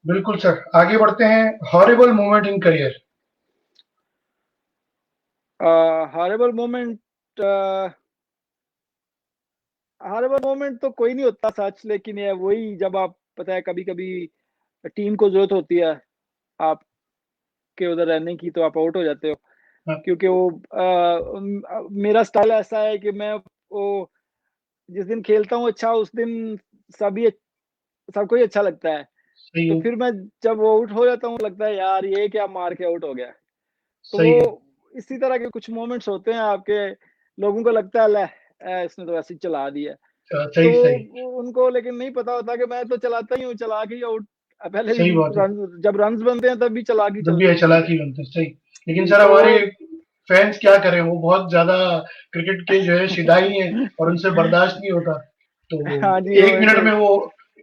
बिल्कुल सर, आगे बढ़ते हैं। Horrible moment in career. Horrible moment horrible moment तो कोई नहीं होता सच, लेकिन ये वही, जब आप पता है कभी कभी टीम को जरूरत होती है आपके उधर रहने की, तो आप आउट हो जाते हो, क्योंकि वो मेरा स्टाइल ऐसा है कि मैं वो जिस दिन खेलता हूँ अच्छा, उस दिन सबको ही अच्छा लगता है। सही तो है, फिर मैं जब वो आउट हो जाता हूँ, लगता है यार ये क्या मार के आउट हो गया। तो सही है। वो इसी तरह के कुछ मोमेंट्स होते हैं आपके, लोगों को लगता है ले इसने तो ऐसे ही चला दिया। तो सही, सही, उनको लेकिन नहीं पता होता कि मैं तो चलाता ही हूँ, चला के ही आउट। पहले भी सही बात है। जब रन्स बनते हैं तब भी चला के जब भी चलते है हैं चला ठीक है। के बनते हैं, सही। लेकिन जी सर तो वो हमारे फैंस क्या करें, वो बहुत ज़्यादा क्रिकेट के जो है शिदाई हैं और उनसे बर्दाश्त नहीं होता। तो हाँ जी, वो 1 एक मिनट में वो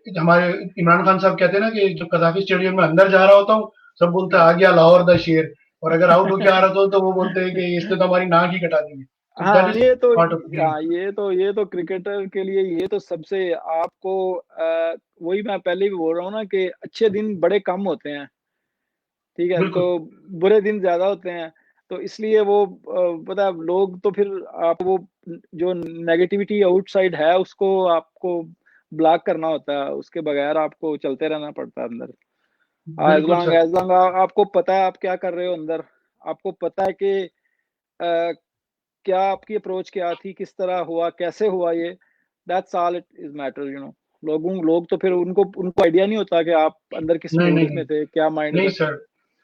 हमारे इमरान खान साहब कहते हैं ना कि जब कज़ाफ़ी स्टेडियम में अंदर जा रहा होता हूँ, सब बोलते हैं आ गया लाहौर द शेर, और अगर आउट होके आ रहा था तो वो बोलते हैं कि इसने तो हमारी नाक ही कटा दी है। तो दैट हाँ, इज़ ये तो पार्ट ऑफ गेम। हाँ, ये तो क्रिकेटर के लिए ये तो सबसे आपको वही मैं पहले भी बोल रहा हूँ ना कि अच्छे दिन बड़े कम होते हैं, ठीक है? बिल्कुल, तो बुरे दिन ज़्यादा होते हैं, तो इसलिए वो पता है लोग तो फिर आप वो जो नेगेटिविटी आउटसाइड है उसको आपको ब्लॉक करना होता है, उसके बगैर आपको चलते रहना पड़ता है अंदर। बिल्कुल सर। एज़ लॉन्ग आपको पता है आप क्या कर रहे हो अंदर, आपको पता है कि क्या आपकी अप्रोच क्या थी, किस तरह हुआ, कैसे हुआ ये, that's all it is matter you know. लोग तो फिर उनको उनको आइडिया नहीं होता कि आप अंदर किस नहीं, मूड नहीं, नहीं। में थे, क्या माइंड में नहीं था। सर,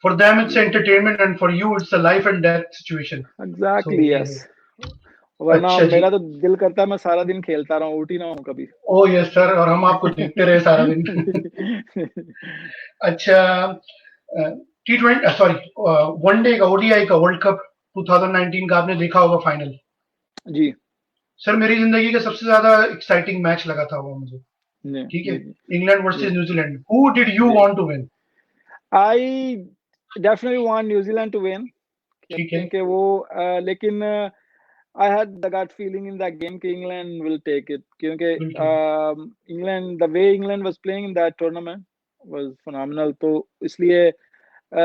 फॉर देम इट्स जी, entertainment and for you it's a life and death situation. So exactly ये यस। है। वरना अच्छा जी। मेरा तो दिल करता है मैं सारा दिन खेलता रहूँ, आउट ही ना हूँ कभी। ओह यस सर, और हम आपको देखते रहे सारा दिन। अच्छा, T20 सॉरी, वनडे का ओडीआई का वर्ल्ड कप 2019 का आपने देखा होगा फाइनल। जी, सर मेरी जिंदगी का सबसे ज्यादा एक्साइटिंग मैच लगा था वो मुझे। जी, ठीक है, जी, जी, इंग्लैंड जी, versus New Zealand, who did you जी। Want to win? I definitely want New Zealand to win ठीक है, क्योंकि वो लेकिन I had the gut feeling in that game कि England will take it क्योंकि बिल्कुल। England the way England was playing in that tournament was phenomenal तो इसलिए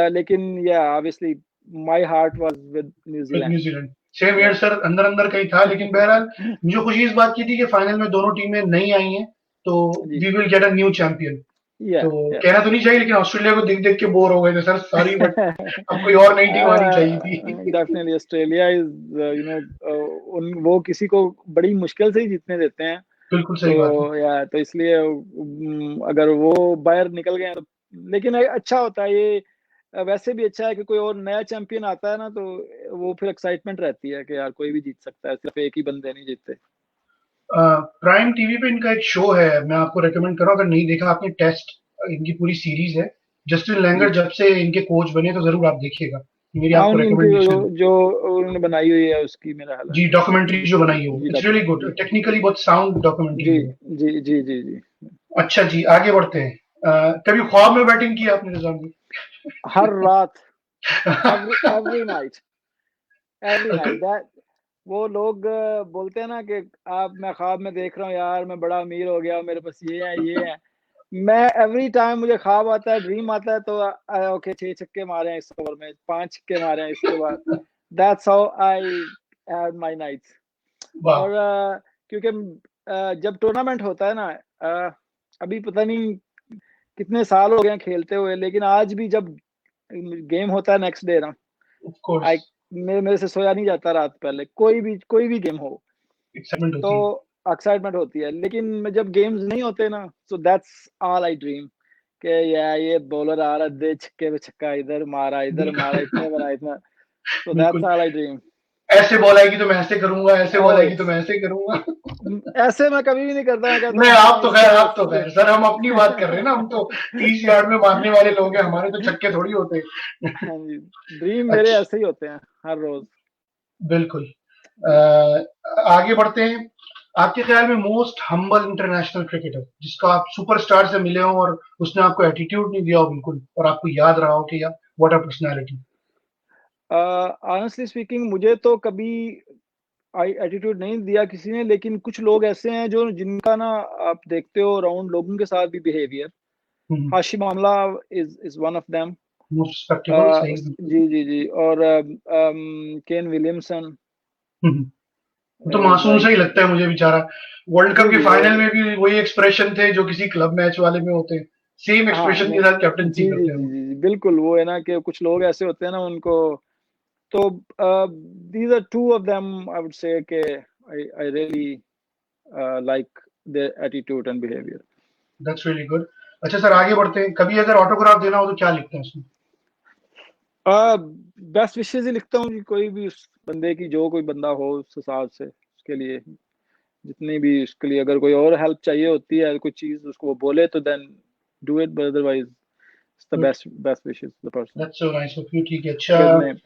लेकिन yeah obviously my heart was with New with Zealand New Zealand. Same here yeah sir, अंदर अंदर कहीं था, लेकिन बहरहाल मुझे खुशी इस बात की थी कि फाइनल में दोनों टीमें नहीं आई हैं, तो जी we will get a new champion. yeah तो yeah कहना तो नहीं चाहिए, लेकिन ऑस्ट्रेलिया को देख देख के बोर हो गए थे सर सारी, बट अब कोई और नई टीम आनी चाहिए थी। definitely Australia is you know उन वो किसी को बड़ी मुश्किल से ही जीतने देते हैं बिल्कुल तो सही बात है। या तो इसलिए अगर वो बाहर निकल गए हैं तो लेकिन अच्छा होता है ये वैसे भी अच्छा है कि कोई और नया चैंपियन आता है ना तो वो फिर एक्साइटमेंट रहती है कि यार कोई भी जीत सकता है सिर्फ एक ही बंदे नहीं जीतते। प्राइम टीवी पे इनका एक शो है, मैं आपको रेकमेंड कर रहा हूँ, अगर नहीं देखा आपने, टेस्ट, इनकी पूरी सीरीज है। जस्टिन जी लैंगर जब से इनके कोच बने तो जरूर आप देखिएगा, मेरी हाँ आपको उनकी इनकी रिकमेंडेशन। जो उन्होंने बनाई हुई है उसकी मेरा हाल है। जी, डॉक्यूमेंट्री जी जो बनाई है वो, जी इट्स रियली गुड, जी टेक्निकली बहुत साउंड डॉक्यूमेंट्री जी है वो। जी जी जी जी अच्छा जी, आगे बढ़ते हैं। कभी ख्वाब में बैटिंग की आपने निजाम जी? हर रात एवरी नाइट दैट वो लोग बोलते हैं ना कि आप मैं ख्वाब में देख रहा हूँ यार मैं बड़ा अमीर हो गया मेरे पास ये है मैं एवरी टाइम मुझे ख्वाब आता है ड्रीम आता है तो ओके 6 छक्के मारे हैं इस ओवर में 5 छक्के मारे हैं इसके बाद that's how I had my nights वाह। और क्योंकि जब टूर्नामेंट होता है ना अभी पता नहीं कितने साल हो गए हैं खेलते हुए लेकिन आज भी जब गेम होता है नेक्स्ट डे ना ऑफ कोर्स, आई मेरे से सोया नहीं जाता रात पहले कोई भी गेम हो एक्साइटमेंट तो होती है। एक्साइटमेंट होती है लेकिन जब गेम्स नहीं होते ना so that's all I dream कि या ये बॉलर आ रहा दे छक्के पे छक्का इधर मारा बिल्कुल। इतने बनाए इतना सो दैट्स बिल्कुल, ऑल आई ड्रीम। ऐसे बॉल आएगी तो मैं ऐसे करूंगा, ऐसे बॉल ओए आएगी तो मैं ऐसे करूंगा। ऐसे मैं कभी भी नहीं करता मैं कहता नहीं, हूँ आप हाँ तो खैर, इसको आप तो सीधे खैर सर, हम अपनी बात कर रहे हैं ना, हम तो 30 यार्ड में मारने वाले लोग हैं, हमारे तो छक्के थोड़ी होते। हाँ जी ड्रीम मेरे अच्छा, ऐसे ही होते हैं हर रोज। बिल्कुल। जी आगे बढ़ते हैं। आपके ख्याल में मोस्ट हम्बल इंटरनेशनल क्रिकेटर जिसका आप सुपरस्टार से मिले हो और उसने आपको एटीट्यूड नहीं दिया हो बिल्कुल, और आपको याद रहा हो कि यार what a personality. Honestly speaking मुझे तो कभी आई एटीट्यूड नहीं दिया किसी ने लेकिन कुछ लोग ऐसे हैं जो जिनका ना आप देखते हो अराउंड लोगों के साथ भी behaviour Hashim Amla is one of them. Most respectable, सही। जी और केन विलियमसन वो तो मासूम सा लाइक ही लगता है मुझे बेचारा। वर्ल्ड कप जी के जी वो फाइनल में भी वही एक्सप्रेशन थे जो किसी क्लब मैच वाले में होते हैं, सेम हाँ एक्सप्रेशन के नहीं साथ कैप्टनसी करते हैं वो। बिल्कुल वो है ना कि कुछ लोग ऐसे होते हैं ना उनको तो these are two of them I would say कि I really like their attitude and behavior. That's really good. अच्छा सर आगे बढ़ते हैं, कभी अगर ऑटोग्राफ देना हो तो क्या लिखते हैं उसमें? बेस्ट विशेस ही लिखता हूँ कि कोई भी उस बंदे की, जो कोई बंदा हो उस हिसाब से, उसके लिए जितनी भी उसके लिए अगर कोई और हेल्प चाहिए होती है, कोई चीज उसको वो बोले तो then do it, but otherwise it's the best wishes the person. That's so nice of you. ठीक है, अच्छा His name.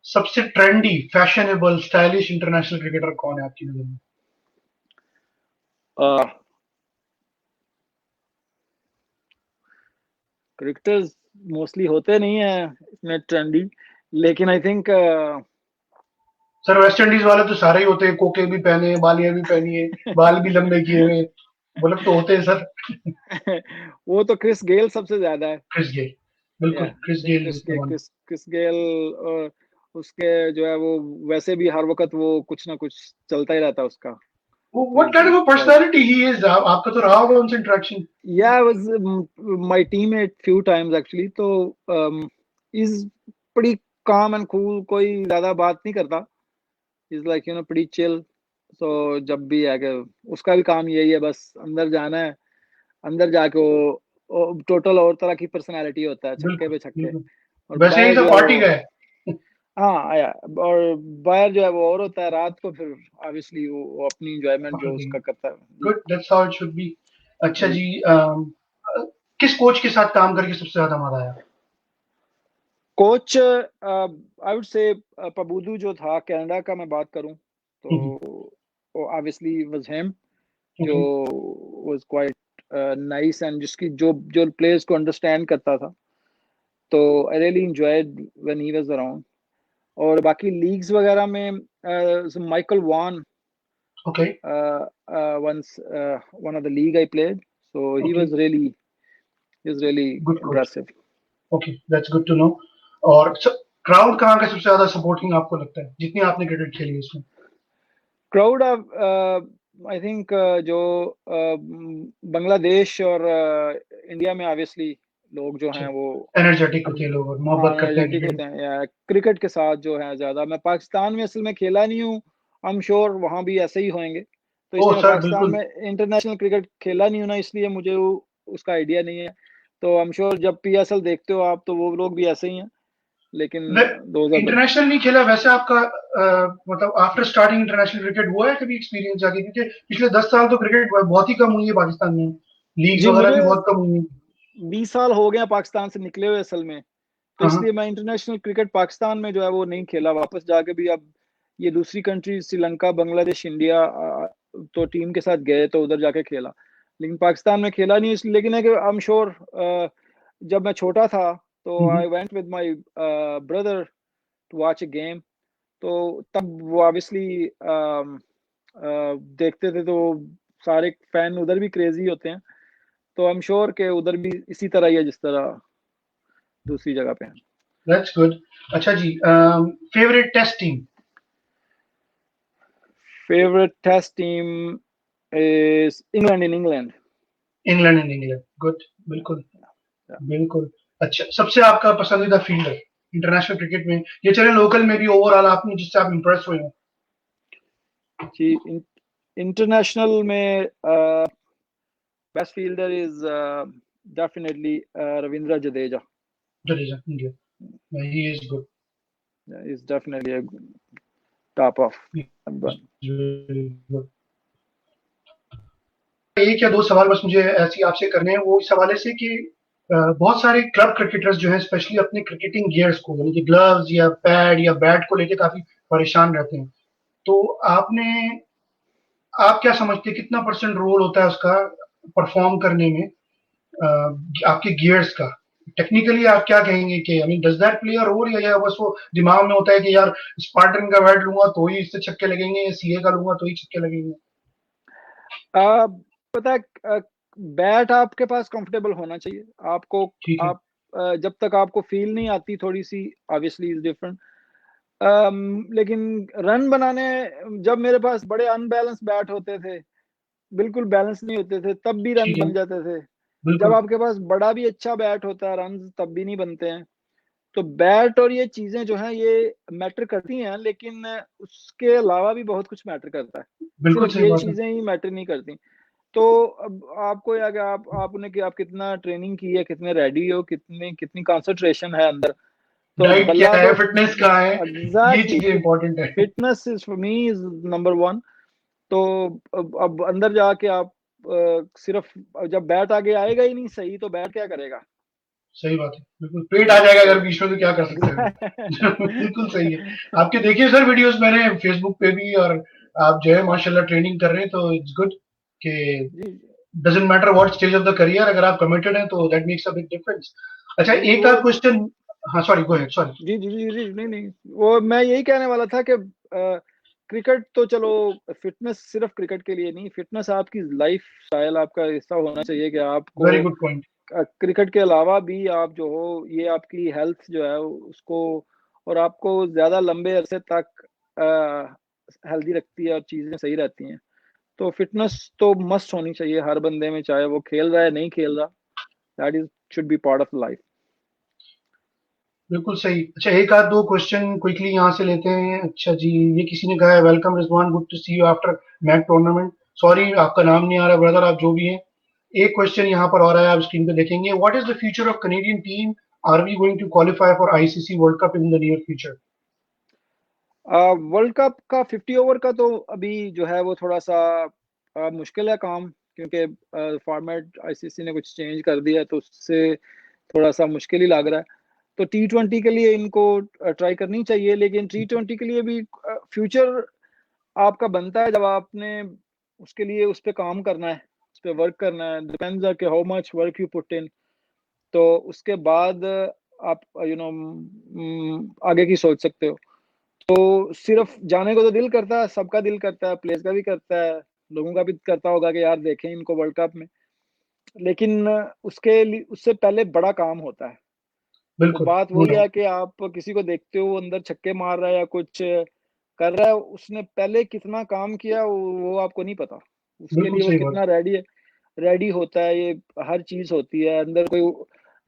सबसे trendy, fashionable, stylish international cricketer कौन है आपकी नजर में? क्रिकेटर्स मोस्टली होते नहीं है इतने ट्रेंडी, लेकिन I think sir West Indies वाले तो सारे ही होते हैं, कोके भी पहने हैं, बालियां भी पहनी है, बाल भी लंबे किए हुए, वो लोग तो होते हैं सर। वो तो क्रिस गेल सबसे ज्यादा है। क्रिस गेल, या बिल्कुल Chris I think Gayle is the one. Chris Gayle, उसके जो है वो वैसे भी हर वक्त वो कुछ ना कुछ चलता ही रहता है उसका। तो what kind of personality he is? आपका तो रहा होगा उनसे interaction. yeah, I was my teammate few times actually, तो is pretty calm and cool, कोई ज्यादा बात नहीं करता, is like pretty chill। so जब भी है कि उसका भी काम यही है, बस अंदर जाना है, अंदर जाके वो टोटल और तरह की पर्सनालिटी होता है, छक्के बिल्कुल पे छक्के। बिल्कुल। और वैसे ही बाहर जो सब है पार्टी वो, का है। हाँ आया, और बाहर जो है वो और होता है, रात को फिर ऑब्वियसली वो अपनी इंजॉयमेंट जो उसका करता है जी। Good, that's how it should be. अच्छा जी। जी, किस कोच के साथ काम करके सबसे ज्यादा मजा आया? कोच आई वुड से पबूदू जो था कनाडा का, मैं बात करूं तो ऑब्वियसली वाज हिम, जो okay. Was quite nice, and जिसकी जो जो प्लेयर्स को अंडरस्टैंड करता था, तो I really enjoyed when he was around. और बाकी लीग्स वगैरह में Michael Vaughan, okay. once one of the league I played, so okay. he was really good coach. impressive. Okay, that's good to know. और crowd कहाँ का सबसे ज्यादा supporting आपको लगता है, जितनी आपने क्रिकेट खेली है उसमें? क्राउड ऑफ आई थिंक जो बांग्लादेश और इंडिया में ऑब्वियसली लोग जो हैं वो एनर्जेटिक होते हैं लोग और हाँ मोहब्बत करते हैं एनर्जेटिक क्रिकेट। होते हैं, या क्रिकेट के साथ जो है ज्यादा। मैं पाकिस्तान में असल में खेला नहीं हूँ, आई एम श्योर वहाँ भी ऐसे ही होंगे, तो ओह इसलिए मैं सर पाकिस्तान बिल्कुल। में इंटरनेशनल क्रिकेट खेला नहीं हूँ ना, इसलिए मुझे उसका आइडिया नहीं है। तो आई एम श्योर जब पीएसएल देखते हो आप तो वो लोग भी ऐसे ही हैं, लेकिन दोज आर द इंटरनेशनल नहीं खेला वैसे आपका, मतलब आफ्टर स्टार्टिंग इंटरनेशनल क्रिकेट हुआ है कभी एक्सपीरियंस जाके? क्योंकि पिछले 10 साल तो क्रिकेट बहुत ही कम हुई है पाकिस्तान में, लीग्स जी। वगैरह मुझे भी बहुत कम हुई है। 20 साल हो गए पाकिस्तान से निकले हुए असल में, तो हाँ हाँ। इसलिए मैं इंटरनेशनल क्रिकेट पाकिस्तान में जो है वो नहीं खेला वापस जाके भी। अब ये दूसरी कंट्री श्रीलंका, बांग्लादेश, इंडिया, तो टीम के साथ गए तो उधर जाके खेला, लेकिन पाकिस्तान में खेला नहीं इसलिए। लेकिन है कि आई एम श्योर जब मैं छोटा था तो hmm. I went with my brother to watch a game, तो तब वो ऑब्वियसली देखते थे, तो सारे फैन उधर भी क्रेजी होते हैं, तो आई एम श्योर के उधर भी इसी तरह ही है जिस तरह दूसरी जगह पे है। That's good. अच्छा जी, favourite test team? Favourite test team is England, in England. England and England, good. बिल्कुल बिल्कुल। अच्छा, सबसे आपका पसंदीदा फील्डर इंटरनेशनल क्रिकेट में, ये चले लोकल में भी, ओवरऑल आपने जिससे आप इम्प्रेस हुए हो? जी इंटरनेशनल में best fielder is definitely Ravindra Jadeja, Jadeja, India, he is good. Is definitely top of. एक या दो सवाल बस मुझे ऐसी आपसे करने हैं, वो इस हवाले से कि बहुत सारे क्लब क्रिकेटर्स जो हैं स्पेशली अपने क्रिकेटिंग गियर्स को, यानी कि ग्लव्स या पैड या बैट को लेके काफी परेशान रहते हैं। तो आप क्या समझते हैं कितना परसेंट रोल होता है उसका परफॉर्म करने में, आपके गियर्स का? टेक्निकली आप क्या कहेंगे कि I mean does that play a role, या बस वो दिमाग में होता है कि यार स्पार्टन का बैट लूंगा तो ही इससे छक्के लगेंगे, या सीए का लूंगा तो ही छक्के लगेंगे? पता है, बैट आपके पास कंफर्टेबल होना चाहिए आपको। ठीक है। आप जब तक आपको फील नहीं आती थोड़ी सी, ऑब्वियसली इज डिफरेंट। लेकिन रन बनाने, जब मेरे पास बड़े अनबैलेंस बैट होते थे, बिल्कुल बैलेंस नहीं होते थे, तब भी रन ठीक है। बन जाते थे। जब बिल्कुल। आपके पास बड़ा भी अच्छा बैट होता है, रन तब भी नहीं बनते हैं। तो बैट और ये चीजें जो हैं ये मैटर करती हैं, लेकिन उसके अलावा भी बहुत कुछ मैटर करता है। बिल्कुल सिर्फ सही ये बात है। चीजें ही मैटर नहीं करती। तो अब आपको या कि आपने कि आप कितना ट्रेनिंग की है, कितने रेडी हो, कितनी कितनी कंसंट्रेशन है अंदर, तो डाइट क्या बल्ला है, तो फिटनेस कहाँ है, ये एग्जैक्टली चीजें इंपॉर्टेंट है। Fitness is for me is number one. तो अब अंदर जाके आप सिर्फ जब बैट आगे आएगा ही नहीं सही तो बैट क्या करेगा। सही बात है, बिल्कुल पेट आ जाएगा तो अगर बीच में तो क्या कर सकते हैं। बिल्कुल सही है। आपके देखिए सर वीडियोस मैंने फेसबुक पे भी, और आप जो है माशाल्लाह ट्रेनिंग कर रहे हैं, तो इट्स गुड कि जी doesn't matter what stage of the career, अगर आप कमिटेड हैं तो that makes a big difference. अच्छा, जी एक वो आध क्वेश्चन। हाँ सॉरी, गो अहेड, सॉरी। जी जी जी जी नहीं नहीं वो मैं यही कहने वाला था कि क्रिकेट तो चलो, फिटनेस सिर्फ क्रिकेट के लिए नहीं, फिटनेस आपकी लाइफ स्टाइल आपका हिस्सा होना चाहिए कि आपको वेरी गुड पॉइंट। क्रिकेट के अलावा भी आप जो हो ये आपकी हेल्थ जो है उसको और आपको ज्यादा लंबे अरसे तक हेल्दी रखती है और चीजें सही रहती हैं। तो फिटनेस तो मस्ट होनी चाहिए हर बंदे में, चाहे वो खेल रहा है नहीं खेल रहा, that is should be part of life. बिल्कुल सही। अच्छा, एक आध दो क्वेश्चन क्विकली यहाँ से लेते हैं। अच्छा जी, ये किसी ने कहा है, welcome Rizwan, good to see you after मैक टूर्नामेंट। सॉरी आपका नाम नहीं आ रहा ब्रदर, आप जो भी हैं। एक क्वेश्चन यहाँ पर और है, आप स्क्रीन पे देखेंगे, what is the future of Canadian team, are we going to qualify for ICC world cup in the near future? World cup का 50 ओवर का तो अभी जो है वो थोड़ा सा मुश्किल है काम, क्योंकि फॉर्मेट आईसीसी ने कुछ चेंज कर दिया तो उससे थोड़ा सा मुश्किल ही लग रहा है। तो T20 के लिए इनको ट्राई करनी चाहिए, लेकिन T20 के लिए भी फ्यूचर आपका बनता है जब आपने उसके लिए उस पर काम करना है, उस पर वर्क करना है, डिपेंड्स कि how much work you put in. तो उसके बाद आप आगे की सोच सकते हो। तो सिर्फ जाने को तो दिल करता है, सबका दिल करता है, प्लेयर्स का भी करता है, लोगों का भी करता होगा कि यार देखें इनको वर्ल्ड कप में, लेकिन उसके लिए उससे पहले बड़ा काम होता है। वो बिल्कुल, बात नो वही है डाउट। कि आप किसी को देखते हो अंदर छक्के मार रहा है या कुछ कर रहा है, उसने पहले कितना काम किया वो आपको नहीं पता। उसके बिल्कुल लिए वो सही बात। कितना रेडी होता है, ये हर चीज होती है अंदर। कोई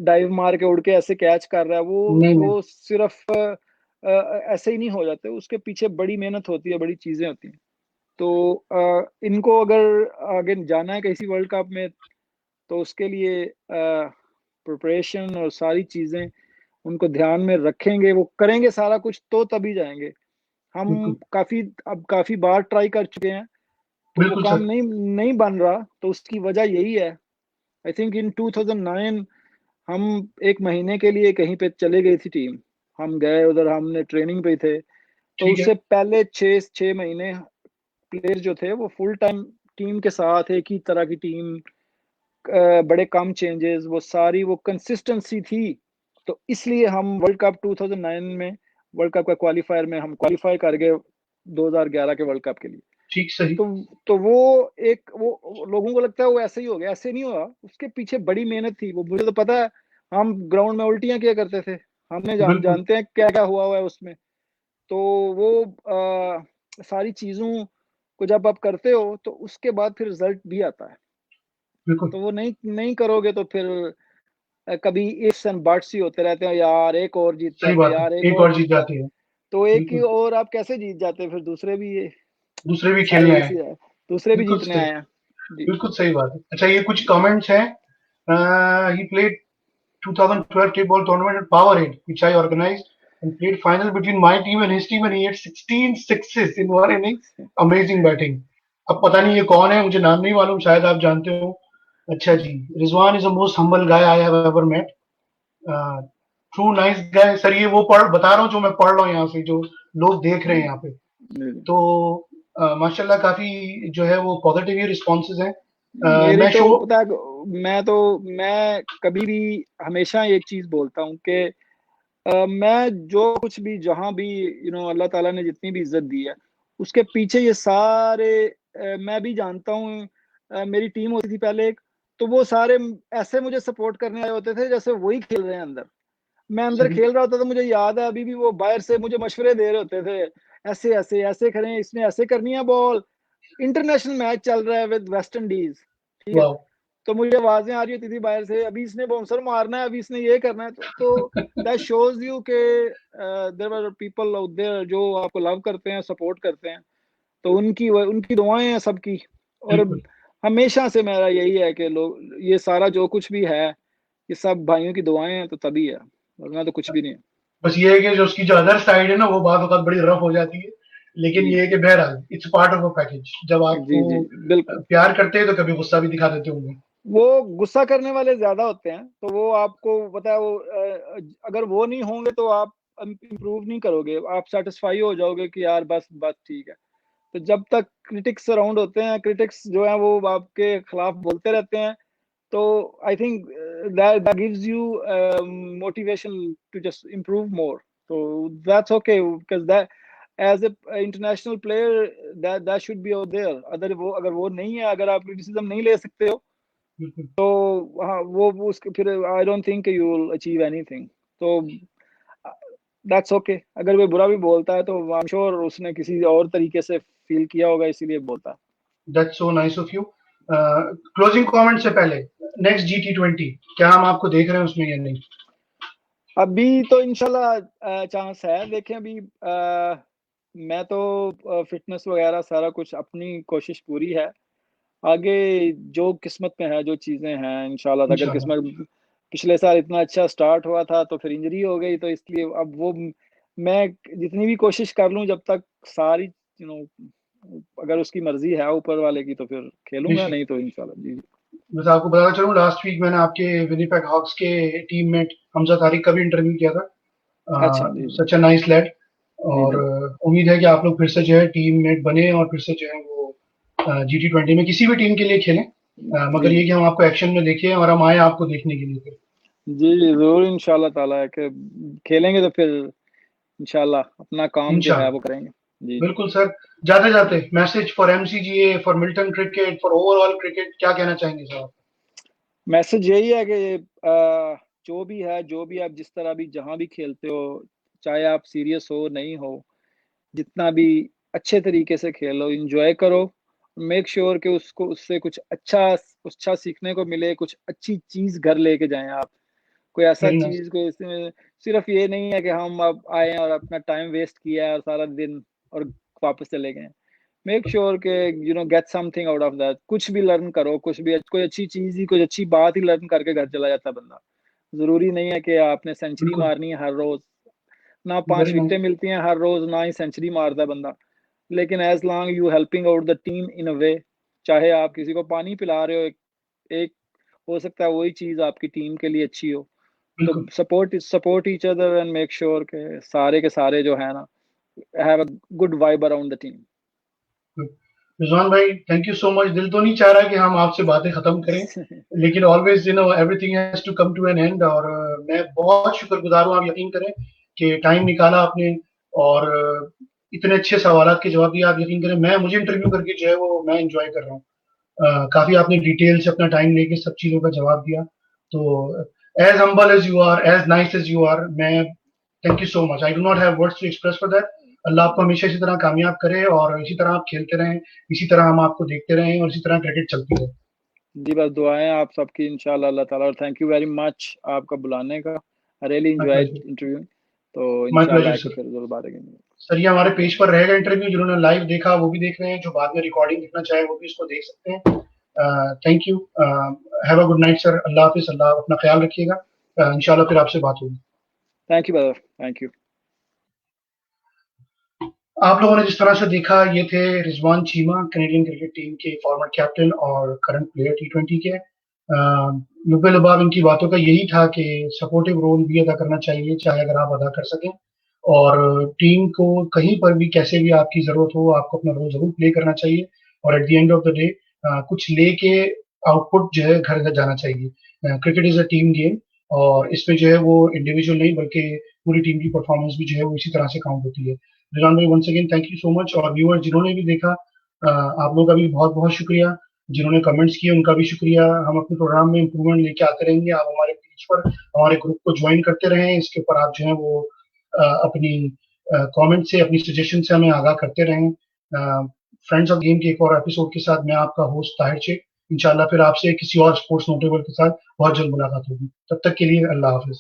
डाइव मार के उड़ के ऐसे कैच कर रहा है, नहीं नहीं, वो सिर्फ ऐसे ही नहीं हो जाते, उसके पीछे बड़ी मेहनत होती है, बड़ी चीजें होती हैं। तो इनको अगर आगे जाना है किसी वर्ल्ड कप में तो उसके लिए प्रिपरेशन और सारी चीजें उनको ध्यान में रखेंगे, वो करेंगे सारा कुछ तो तभी जाएंगे। हम बिल्कुल काफी बार ट्राई कर चुके हैं तो वो बिल्कुल काम सर। नहीं नहीं बन रहा, तो उसकी वजह यही है। आई थिंक इन 2009 हम एक महीने के लिए कहीं पे चले गई थी टीम, हम गए उधर, हमने ट्रेनिंग पे थे। तो ठीक है। उससे पहले 6 6 महीने प्लेयर जो थे वो फुल टाइम टीम के साथ, एक ही तरह की टीम, बड़े कम चेंजेस, वो सारी वो कंसिस्टेंसी थी। तो इसलिए हम वर्ल्ड कप 2009 में, वर्ल्ड कप का क्वालिफायर में हम क्वालिफाई कर गए 2011 के वर्ल्ड कप के लिए। ठीक, सही। तो तो वो एक वो लोगों को लगता है वो ऐसे ही हो गया, ऐसे नहीं हुआ, उसके पीछे बड़ी मेहनत थी। वो मुझे तो पता है, हम ग्राउंड में उल्टियां किया करते थे, हम बिल्कुल जानते हैं क्या क्या हुआ है उसमें। तो वो सारी चीजों को जब आप करते हो तो उसके बाद फिर रिजल्ट भी आता है। बिल्कुल तो वो नहीं नहीं करोगे तो फिर कभी इफ्स एंड बट्स ही होते रहते हैं, यार एक और जीत सही जाते, बात है, यार एक एक और और जीत जीत जाते। जाती है। तो एक ही बिल्कुल, और आप कैसे जीत जाते, फिर दूसरे भी ये दूसरे भी सारे खेलने आए। इसी है, दूसरे भी बिल्कुल जीतने सही, आए हैं। जी बिल्कुल सही बात है। अच्छा, ये कुछ कमेंट्स हैं। He played 2012 kickball tournament at Powerade, which I organized, and played final between my team and his team, and he had 16 sixes in one inning. Amazing batting. अब पता नहीं ये कौन है, मुझे नाम नहीं मालूम, शायद आप जानते हो। अच्छा जी, Rizwan is the most humble guy I have ever met. True nice guy. Sir ये वो पढ़ बता रहा हूँ जो मैं पढ़ रहा हूँ यहाँ से, जो लोग देख रहे हैं यहाँ पे। जी। तो माशाल्लाह काफी जो है वो पॉजिटिव ही रिस्पॉन्सेज हैं। मेरी मैं तो शो। पता है, मैं कभी भी हमेशा एक चीज बोलता हूँ कि मैं जो कुछ भी जहां भी अल्लाह ताला ने जितनी भी इज्जत दी है उसके पीछे ये सारे मैं भी जानता हूँ। मेरी टीम होती थी पहले एक, तो वो सारे ऐसे मुझे सपोर्ट करने आए होते थे जैसे वही खेल रहे हैं अंदर। मैं अंदर सही, खेल रहा होता था, मुझे याद है अभी भी, वो बाहर से मुझे मशवरे दे रहे होते थे, ऐसे ऐसे ऐसे करें, इसने ऐसे करनी है बॉल, इंटरनेशनल मैच चल रहा है विद वेस्ट इंडीज, ठीक है। वाह। तो मुझे आवाजें आ रही होती थी बाहर से, अभी इसने बाउंसर मारना है, अभी इसने ये करना है। तो दैट शोज यू के there are people out there जो आपको लव करते हैं, सपोर्ट करते हैं। तो उनकी दुआएं हैं सबकी। और बिल्कुल। हमेशा से मेरा यही है कि लोग ये सारा जो कुछ भी है ये सब भाइयों की दुआएं हैं, तो तभी है, वरना तो कुछ भी नहीं है। बस ये है कि जो उसकी जो अदर साइड है ना वो बात वक़्त बड़ी रफ हो जाती है। लेकिन जी ये है कि बहरहाल it's part of a package. जब जी आपको जी बिल्कुल। प्यार करते हैं तो कभी गुस्सा भी दिखा देते होंगे। वो गुस्सा करने वाले ज्यादा होते हैं, तो वो आपको पता है वो अगर वो नहीं होंगे तो आप इम्प्रूव नहीं करोगे, आप सेटिस्फाई हो जाओगे कि यार बस बस ठीक है। तो जब तक क्रिटिक्स अराउंड होते हैं, क्रिटिक्स जो है वो आपके खिलाफ बोलते रहते हैं, तो I think that gives you motivation to just improve more. So that's okay because that as a international player that should be out there. अगर वो नहीं है, अगर आप क्रिटिसिज्म नहीं ले सकते हो, बिल्कुल। तो हाँ वो उसके फिर I don't think you will achieve anything. तो दैट्स ओके। अगर कोई बुरा भी बोलता है तो आई एम श्योर उसने किसी और तरीके से फील किया होगा, इसीलिए बोलता है। That's so nice of you. Closing comment से पहले नेक्स्ट G20 क्या हम आपको देख रहे हैं उसमें या नहीं? अभी तो इंशाल्लाह चांस है, देखें अभी मैं तो फिटनेस वगैरह सारा कुछ अपनी कोशिश पूरी है। आगे जो किस्मत में है, जो चीज़ें हैं इंशाल्लाह, अगर इंशाल्लाह। किस्मत पिछले साल इतना अच्छा स्टार्ट हुआ था तो फिर इंजरी हो गई, तो इसलिए अब वो मैं जितनी भी कोशिश कर लूँ, जब तक सारी अगर उसकी मर्जी है ऊपर वाले की तो फिर खेलूंगा, बेशक। नहीं तो इंशाल्लाह। जी बस आपको बताना चलूँ लास्ट वीक मैंने आपके विनिपेग हॉक्स के टीममेट हमजा तारिक का भी इंटरव्यू किया अच्छा। था। जी जी सच अ नाइस लैड। जी और जी उम्मीद है कि आप लोग फिर से जो है टीममेट बने और फिर से जो है वो G20 में किसी भी टीम के लिए खेलें। जी मगर ये कि हम आपको एक्शन में देखें और हम आए आपको देखने के लिए फिर। जी जी जरूर इंशाल्लाह ताला है कि खेलेंगे तो फिर इंशाल्लाह अपना काम जो है इंशाल्लाह। वो करेंगे। जी जी। बिल्कुल सर। जाते जाते message for MCGA, for Milton cricket, for overall cricket, क्या कहना चाहेंगे सर? मैसेज यही है कि जो भी है, जो भी आप जिस तरह भी जहाँ भी खेलते हो, चाहे आप सीरियस हो नहीं हो, जितना भी अच्छे तरीके से खेलो, एंजॉय करो। मेक श्योर कि उसको उससे कुछ अच्छा सीखने को मिले, कुछ अच्छी चीज घर लेके जाएं आप। कोई ऐसा वेरी नाइस। चीज को इसमें सिर्फ ये नहीं है कि हम अब आए और अपना टाइम वेस्ट किया है और सारा दिन और वापस चले गए। मेक श्योर के get something out of that, कुछ भी लर्न करो, कुछ भी कोई अच्छी चीज ही, कुछ अच्छी बात ही लर्न करके घर चला जाता है बंदा। जरूरी नहीं है कि आपने सेंचुरी बिल्कुल। मारनी है हर रोज, ना वेरी 5 विकेटें नाइस। मिलती हैं हर रोज, ना ही सेंचुरी मारता है बंदा। लेकिन as long you helping out the team in a way, चाहे आप किसी को पानी पिला रहे हो, एक हो सकता है वही चीज आपकी टीम के लिए अच्छी हो। तो बिल्कुल। Support each other and make sure के सारे जो है ना have a good vibe around the team. Rizwan भाई थैंक यू सो मच। दिल तो नहीं चाह रहा कि हम आपसे बातें खत्म करें, लेकिन always everything has to come to an end. और मैं बहुत शुक्रगुजार हूँ। आप यकीन करें कि टाइम निकाला आपने और इतने अच्छे सवाल के जवाब दिए। आप यकीन करें मैं मुझे इंटरव्यू करके जो है वो मैं इंजॉय कर रहा हूँ। काफी आपने डिटेल से अपना टाइम लेके सब चीजों का जवाब दिया। तो as humble as you are, as nice as you are, मैं thank you so much. I do not have words to express for that. अल्लाह आपको हमेशा इसी तरह कामयाब करे और इसी तरह आप खेलते रहें, इसी तरह हम आपको देखते रहें और इसी तरह क्रिकेट चलती रहे। जी बस दुआएं आप सबकी इंशाल्लाह अल्लाह ताला, और थैंक यू वेरी मच आपका बुलाने का। I really my enjoyed pleasure. Interview. तो माय प्लेजर इंशाल्लाह आके सर। फिर जरूर बात करेंगे। सर ये हमारे पेज पर रहेगा इंटरव्यू। जिन्होंने लाइव देखा वो भी देख रहे हैं, जो बाद में रिकॉर्डिंग देखना चाहे वो भी इसको देख सकते हैं। Thank you. Have a good night sir. अल्लाह हाफिज। अल्लाह अपना ख्याल रखिएगा। इंशाल्लाह फिर आपसे बात होगी। Thank you brother, thank you. आप लोगों ने जिस तरह से देखा ये थे Rizwan Cheema, Canadian cricket team के फॉर्मर कैप्टन और करंट प्लेयर T20 के। लुबे लुबाब इनकी बातों का यही था कि सपोर्टिव रोल भी अदा करना चाहिए, चाहे अगर आप अदा कर सकें। और टीम को कहीं पर भी कैसे भी आपकी जरूरत हो आपको अपना रोल जरूर प्ले करना चाहिए। और at the end off the day कुछ लेके आउटपुट जो है घर घर जाना चाहिए। Cricket is a team game और इसमें जो है वो इंडिविजुअल नहीं बल्कि पूरी टीम की परफॉर्मेंस भी जो है वो इसी तरह से काउंट होती है। रिजवान भाई once again thank you so much. और व्यूअर जिन्होंने भी देखा आप लोगों का भी बहुत बहुत शुक्रिया। जिन्होंने कमेंट्स किए उनका भी शुक्रिया। हम अपने प्रोग्राम में इंप्रूवमेंट लेके आते रहेंगे। आप हमारे पेज पर हमारे ग्रुप को ज्वाइन करते रहें। इसके ऊपर आप जो है वो अपनी कमेंट से अपनी सजेशन से हमें आगाह करते रहें। फ्रेंड्स ऑफ गेम के एक और एपिसोड के साथ मैं आपका होस्ट ताहिर शेख। इंशाल्लाह फिर आपसे किसी और स्पोर्ट्स नोटेबल के साथ बहुत जल्द मुलाकात होगी। तब तक के लिए अल्लाह हाफिज।